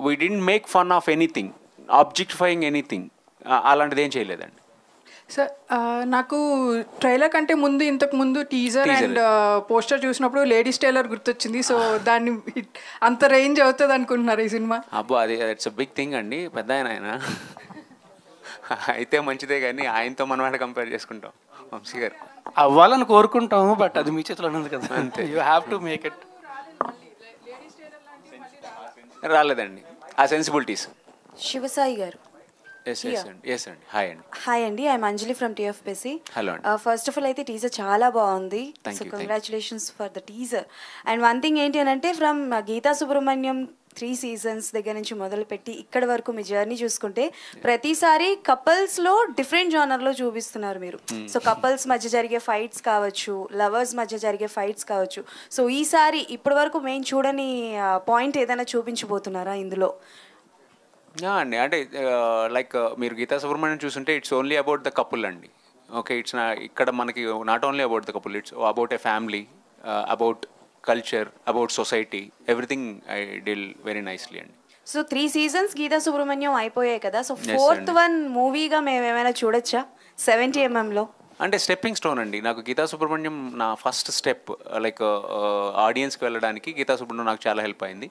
we didn't make fun of anything, objectifying anything, అలాంటిది ఏం చేయలేదండి. సార్ నాకు ట్రైలర్ కంటే ముందు, ఇంతకు ముందు టీజర్ అండ్ పోస్టర్ చూసినప్పుడు లేడీస్ టైలర్ గుర్తొచ్చింది. సో దాన్ని అంత రేంజ్ అవుతుంది అనుకుంటున్నారు ఈ సినిమా? అబ్బో, అది ఇట్స్ అ బిగ్ థింగ్ అండి, పెద్ద ఆయన అయితే మంచిదే, కానీ ఆయనతో మనం అంటే కంపేర్ చేసుకుంటాం. వంశీ గారు అవ్వాలని కోరుకుంటాము, బట్ అది మీ చేతిలో ఉంది కదా, అంతే. You have to make it. రాలేదండి ఆ సెన్సిబిలిటీస్. శివసాయి గారు. ఎస్ అండి. హాయ్ అండి. హాయ్ అండి, I'm Anjali from TFPC. Hello అండి. ఫస్ట్ ఆఫ్ ఆల్ అయితే టీజర్ చాలా బాగుంది, so congratulations for the teaser. And one thing ఏంటి అని అంటే, ఫ్రమ్ గీతా సుబ్రహ్మణ్యం 3 seasons దగ్గర నుంచి మొదలుపెట్టి ఇక్కడ వరకు మీ జర్నీ చూసుకుంటే ప్రతిసారి కపుల్స్లో డిఫరెంట్ జానర్లో చూపిస్తున్నారు మీరు. సో కపుల్స్ మధ్య జరిగే ఫైట్స్ కావచ్చు, లవర్స్ మధ్య జరిగే ఫైట్స్ కావచ్చు. సో ఈసారి ఇప్పటి వరకు మేము చూడని పాయింట్ ఏదైనా చూపించబోతున్నారా ఇందులో? అండి, అంటే లైక్ మీరు గీతా సుబ్రహ్మణ్యం చూస్తుంటే it's only about the couple అండి. ఓకే, ఇట్స్ ఇక్కడ మనకి not only about the couple, it's about a family, about culture, about society, everything I deal very nicely అండి. సో 3 seasons గీతా సుబ్రహ్మణ్యం అయిపోయాయి కదా, సో 4th one మూవీగా మేము ఏమైనా చూడొచ్చా 70mm? అంటే స్టెప్పింగ్ స్టోన్ అండి నాకు గీతా సుబ్రహ్మణ్యం. నా ఫస్ట్ స్టెప్ లైక్ ఆడియన్స్కి వెళ్ళడానికి గీతా సుబ్రహ్మణ్యం నాకు చాలా హెల్ప్ అయింది.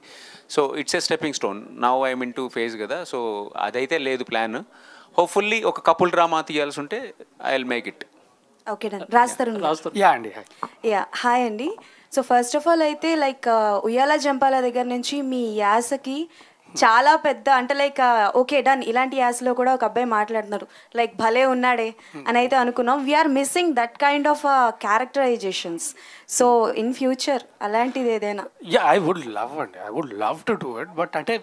So it's a stepping stone. Now I'm in to phase కదా, సో అదైతే లేదు ప్లాన్. హోప్ఫుల్లీ ఒక కపుల్ డ్రామా తీయాల్సి ఉంటే I will make it. Okay, రాస్తారు. హాయ్ అండి. సో ఫస్ట్ ఆఫ్ ఆల్ అయితే లైక్ ఉయ్యాల జంపాల దగ్గర నుంచి మీ యాసకి చాలా పెద్ద, అంటే లైక్ ఓకే డన్, ఇలాంటి యాసలో కూడా ఒక అబ్బాయి మాట్లాడుతున్నారు, లైక్ భలే ఉన్నాడే అని అయితే అనుకున్నాం. We're missing that kind of characterizations. So in future అలాంటిది ఏదైనా? ఐ వుడ్ లవ్ అండి, I would love to do it, but అంటే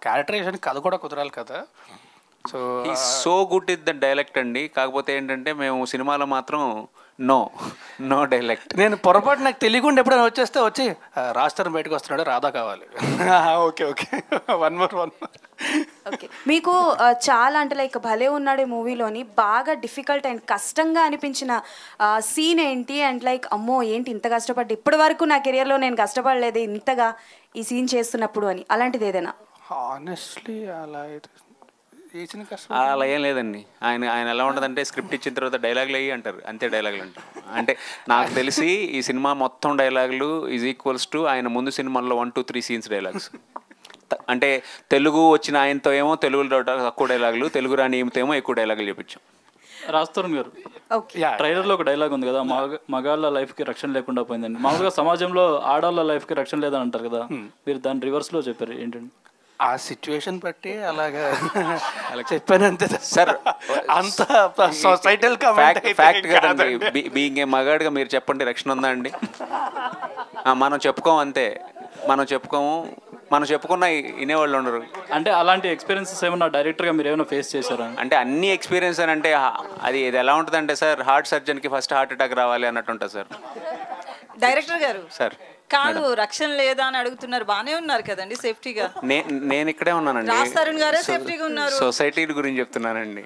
క్యారెక్టరైజేషన్ కథ కూడా కుదరాలి కదా. So good is the dialect అండి. కాకపోతే ఏంటంటే మేము సినిమాలో మాత్రం నో డైలెక్ట్. నేను పొరపాటు నాకు తెలియకుండా ఎప్పుడైనా వచ్చి రాస్తారు బయటకు వస్తున్నాడు, రాధా కావాలి. Okay okay, one more. Okay, మీకు చాలా అంటే లైక్ భలే ఉన్నాడే మూవీలోని బాగా డిఫికల్ట్ అండ్ కష్టంగా అనిపించిన సీన్ ఏంటి? అండ్ లైక్ అమ్మో ఏంటి ఇంత కష్టపడ్డా, ఇప్పటి వరకు నా కెరియర్లో నేను కష్టపడలేదు ఇంతగా ఈ సీన్ చేస్తున్నప్పుడు అని, అలాంటిది ఏదైనా? హానెస్ట్లీ అలా ఏం లేదండి. ఆయన ఎలా ఉంటుందంటే స్క్రిప్ట్ ఇచ్చిన తర్వాత డైలాగులు అయ్యి అంటారు, అంతే డైలాగులు అంటారు. అంటే నాకు తెలిసి ఈ సినిమా మొత్తం డైలాగులు ఈజ్ ఈక్వల్స్ టు ఆయన ముందు సినిమాల్లో 1, 2, 3 scenes డైలాగ్స్. అంటే తెలుగు వచ్చిన ఆయనతో ఏమో తెలుగులో తక్కువ డైలాగులు, తెలుగు రాని ఈమెతో ఏమో ఎక్కువ డైలాగులు చెప్పించాం. రాజ్ గారు, ట్రైలర్లో ఒక డైలాగ్ ఉంది కదా, మగాళ్ళ లైఫ్కి రక్షణ లేకుండా పోయిందండి. మామూలుగా సమాజంలో ఆడవాళ్ళ లైఫ్కి రక్షణ లేదని అంటారు కదా, మీరు దాని రివర్స్లో చెప్పారు ఏంటండి? ఆ సిచ్యువేషన్ బట్టి అలాగా చెప్పాను అంతే సార్. అంత సొసైటల్ ఫ్యాక్ట్ కదండి. బీయింగ్ ఏ మగాడిగా మీరు చెప్పండి, రక్షణ ఉందా అండి? మనం చెప్పుకోము అంతే, మనం చెప్పుకున్న వినేవాళ్ళు ఉండరు. అంటే అలాంటి ఎక్స్పీరియన్సెస్ ఏమన్నా డైరెక్టర్గా మీరు ఏమైనా ఫేస్ చేశారా? అంటే అన్ని ఎక్స్పీరియన్స్ అని అంటే అది ఎలా ఉంటుందంటే సార్, హార్ట్ సర్జన్కి ఫస్ట్ హార్ట్ అటాక్ రావాలి అన్నట్టు ఉంటుంది సార్. డైరెక్టర్ గారు సార్ కాదు, రక్షణ లేదా అని అడుగుతున్నారు, బానే ఉన్నారు కదండి సేఫ్టీగా? నేను ఇక్కడే ఉన్నానండి. రాజ్ తరుణ్ గారే సేఫ్టీగా ఉన్నారు. సొసైటీ గురించి చెప్తున్నానండి.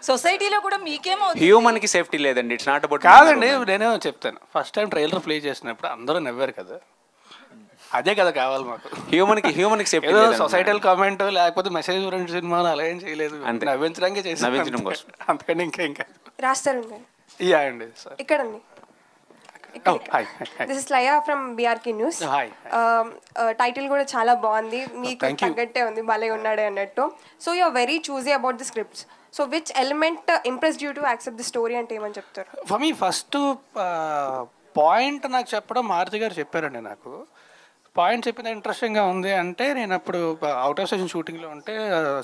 సొసైటీలో కూడా మీకేమో హ్యూమన్ కి సేఫ్టీ లేదండి. It's not about. కాదండి, నేనేమో చెప్తాను. ఫస్ట్ టైం ట్రైలర్ ప్లే చేసినప్పుడు అందరూ నవ్వారు కదా, అదే కదా కావాలి మాకు. హ్యూమన్ కి సేఫ్టీ, సొసైటల్ కామెంట్ లేకపోతే మెసేజ్ ఓరియంటెడ్ సినిమాలు అలా ఏం చేయలేదు, నవ్వించడానికి చేసి, నవ్వించడం కోసం. అంతకని ఇంకా రాజ్ తరుణ్ గారు. యా అండి సార్ ఇక్కడండి. This is Laya from BRK news. Title కూడా చాలా బాగుంది, మీకు తగ్గట్టే ఉంది, భలే ఉన్నాడే అన్నట్టు. So you are very choosy about the scripts. So which element impressed you to accept the story అంటే ఏమని చెప్తారు? ఫర్ మీ ఫస్ట్ పాయింట్ నాకు చెప్పడం మారుతి గారు చెప్పారండి. నాకు పాయింట్ చెప్పింది ఇంట్రెస్టింగ్గా ఉంది అంటే, నేను అప్పుడు అవుట్ ఆఫ్ స్టేషన్ షూటింగ్లో ఉంటే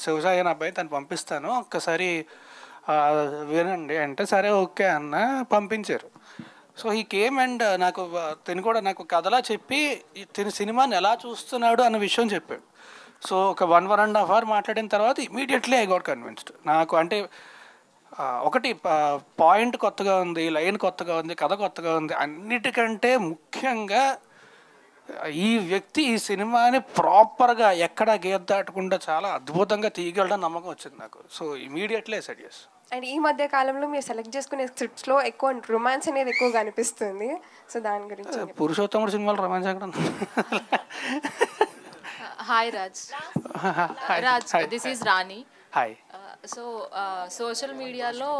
శివసాయి అనే అబ్బాయి తను పంపిస్తాను ఒక్కసారి వినండి అంటే, సరే ఓకే అన్న పంపించారు. సో ఈ కేమ్ అండ్ నాకు తిని కూడా నాకు కథలా చెప్పి తిని సినిమాని ఎలా చూస్తున్నాడు అన్న విషయం చెప్పాడు. సో ఒక 1.5 hours మాట్లాడిన తర్వాత ఇమీడియట్లీ ఐ గాట్ కన్విన్స్డ్. నాకు అంటే ఒకటి పాయింట్ కొత్తగా ఉంది, లైన్ కొత్తగా ఉంది, కథ కొత్తగా ఉంది, అన్నిటికంటే ముఖ్యంగా ఈ వ్యక్తి ఈ సినిమాని ప్రాపర్గా ఎక్కడ గీత దాటకుండా చాలా అద్భుతంగా తీయగలడం నమ్మకం వచ్చింది నాకు. So immediately said yes. And ఈ మధ్య కాలంలో మీరు సెలెక్ట్ చేసుకునే స్క్రిప్ట్స్లో ఎక్కువ రొమాన్స్ అనేది ఎక్కువగా అనిపిస్తుంది. సో దాని గురించి పురుషోత్తముడు సినిమాలో రొమాన్స్ ఎక్కడ? Hi Raj. Raj, this is Rani. Hi. So social మీడియాలో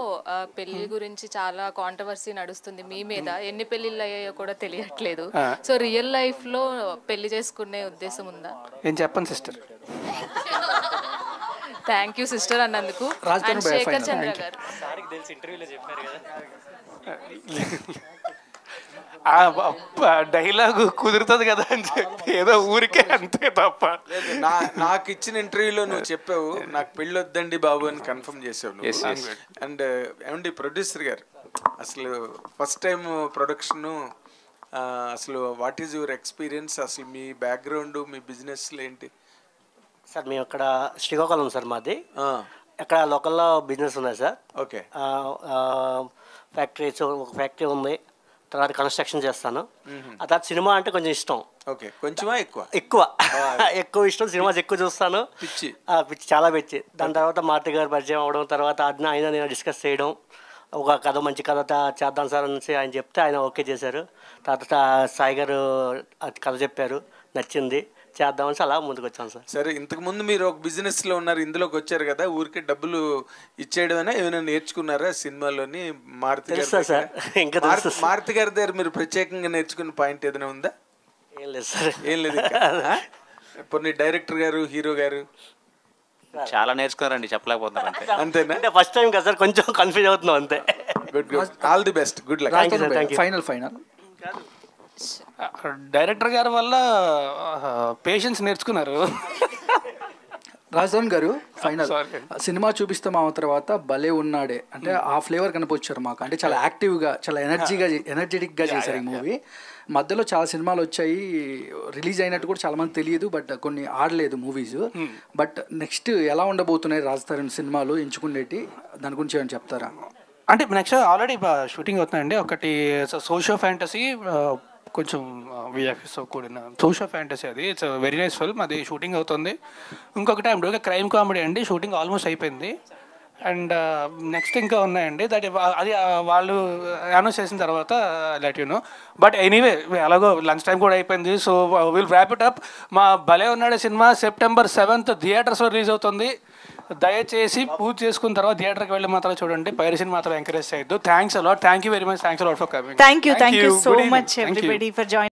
పెళ్లి గురించి చాలా కాంట్రవర్సీ నడుస్తుంది మీ మీద. ఎన్ని పెళ్లిళ్ళు అయ్యాయో కూడా తెలియట్లేదు. సో రియల్ లైఫ్లో పెళ్లి చేసుకునే ఉద్దేశం ఉందా? ఏం చెప్పండి సిస్టర్. థ్యాంక్ యూ సిస్టర్ అన్నందుకు. అండ్ శేఖర్ చంద్ర గారు డైలాగ్ కుదురుతుంది కదా అని చెప్పి ఏదో ఊరికే అంతే తప్ప. నాకు ఇచ్చిన ఇంటర్వ్యూలో నువ్వు చెప్పావు నాకు పెళ్ళి వద్దండి బాబు అని కన్ఫర్మ్ చేసావు. అండ్ ఏమండి ప్రొడ్యూసర్ గారు, అసలు ఫస్ట్ టైం ప్రొడక్షను, అసలు వాట్ ఈజ్ యువర్ ఎక్స్పీరియన్స్, అసలు మీ బ్యాక్గ్రౌండ్, మీ బిజినెస్లు ఏంటి? సార్ మేము ఇక్కడ శ్రీకాకుళం సార్ మాది. ఇక్కడ లోకల్లో బిజినెస్ ఉన్నాయి సార్. ఓకే. ఫ్యాక్టరీస్, ఒక ఫ్యాక్టరీ ఉంది, తర్వాత కన్స్ట్రక్షన్ చేస్తాను. ఆ తర్వాత సినిమా అంటే కొంచెం ఇష్టం. ఓకే. కొంచెమా ఎక్కువ? ఎక్కువ ఇష్టం. సినిమాస్ ఎక్కువ చూస్తాను. పిచ్చి చాలా పిచ్చి. దాని తర్వాత మారుతి గారు పరిచయం అవ్వడం, తర్వాత ఆయన నేను డిస్కస్ చేయడం, ఒక కథ మంచి కథ చేద్దాం సార్ అనేసి ఆయన చెప్తే ఆయన ఓకే చేశారు. తర్వాత సాయి గారు కథ చెప్పారు, నచ్చింది, చేద్దామని అలా ముందుకు వచ్చాను సార్. సరే, ఇంతకుముందు మీరు ఒక బిజినెస్లో ఉన్నారు, ఇందులోకి వచ్చారు కదా, ఊరికే డబ్బులు ఇచ్చేయడమైనా ఏమైనా నేర్చుకున్నారా సినిమాలోని? మారుతి గారి దగ్గర మీరు ప్రత్యేకంగా నేర్చుకున్న పాయింట్ ఏదైనా ఉందా? ఏం లేదు సార్. ఏం లేదు. కొన్ని డైరెక్టర్ గారు, హీరో గారు చాలా నేర్చుకున్నారండి, చెప్పలేకపోతున్నారు అంతే. అంతేనా? అంటే ఫస్ట్ టైం కదా సార్, కొంచెం కన్ఫ్యూజ్ అవుతున్నాం అంతే. Good good, all the best, good luck. Final director గారి వల్ల పేషెన్స్ నేర్చుకున్నారు. రాజధాని గారు ఫైనల్ సినిమా చూపిస్తాం ఆ తర్వాత భలే ఉన్నాడే అంటే ఆ ఫ్లేవర్ కనిపించారు మాకు. అంటే చాలా యాక్టివ్గా, చాలా ఎనర్జెటిక్గా చేశారు ఈ మూవీ. మధ్యలో చాలా సినిమాలు వచ్చాయి, రిలీజ్ అయినట్టు కూడా చాలా మంది తెలియదు, బట్ కొన్ని ఆడలేదు మూవీస్. బట్ నెక్స్ట్ ఎలా ఉండబోతున్నాయి రాజధాని సినిమాలు ఎంచుకునేటి, దాని గురించి ఏమైనా చెప్తారా? అంటే నెక్స్ట్ ఆల్రెడీ షూటింగ్ అవుతున్నాయండి. ఒకటి సోషియో ఫ్యాంటసీ, కొంచెం విఎఫ్ఎస్తో కూడిన సోషియో ఫ్యాంటసీ, అది ఇట్స్ వెరీ నైస్ ఫిల్మ్, అది షూటింగ్ అవుతుంది. ఇంకొకటి ఐమ్ క్రైమ్ కామెడీ అండి, షూటింగ్ ఆల్మోస్ట్ అయిపోయింది. అండ్ నెక్స్ట్ ఇంకా ఉన్నాయండి, అది వాళ్ళు అనౌన్స్ చేసిన తర్వాత let you know. But anyway అలాగో లంచ్ టైం కూడా అయిపోయింది, so will wrap it up. మా భలే ఉన్నాడే సినిమా September 7th థియేటర్స్లో రిలీజ్ అవుతుంది. దయచేసి పూజ చేసుకున్న తర్వాత థియేటర్కి వెళ్ళి మాత్రం చూడండి, పైరసీని మాత్రం ఎంకరేజ్ చేయొద్దు. Thanks a lot, thank you very much, thanks a lot for coming. Thank you so much everybody for joining.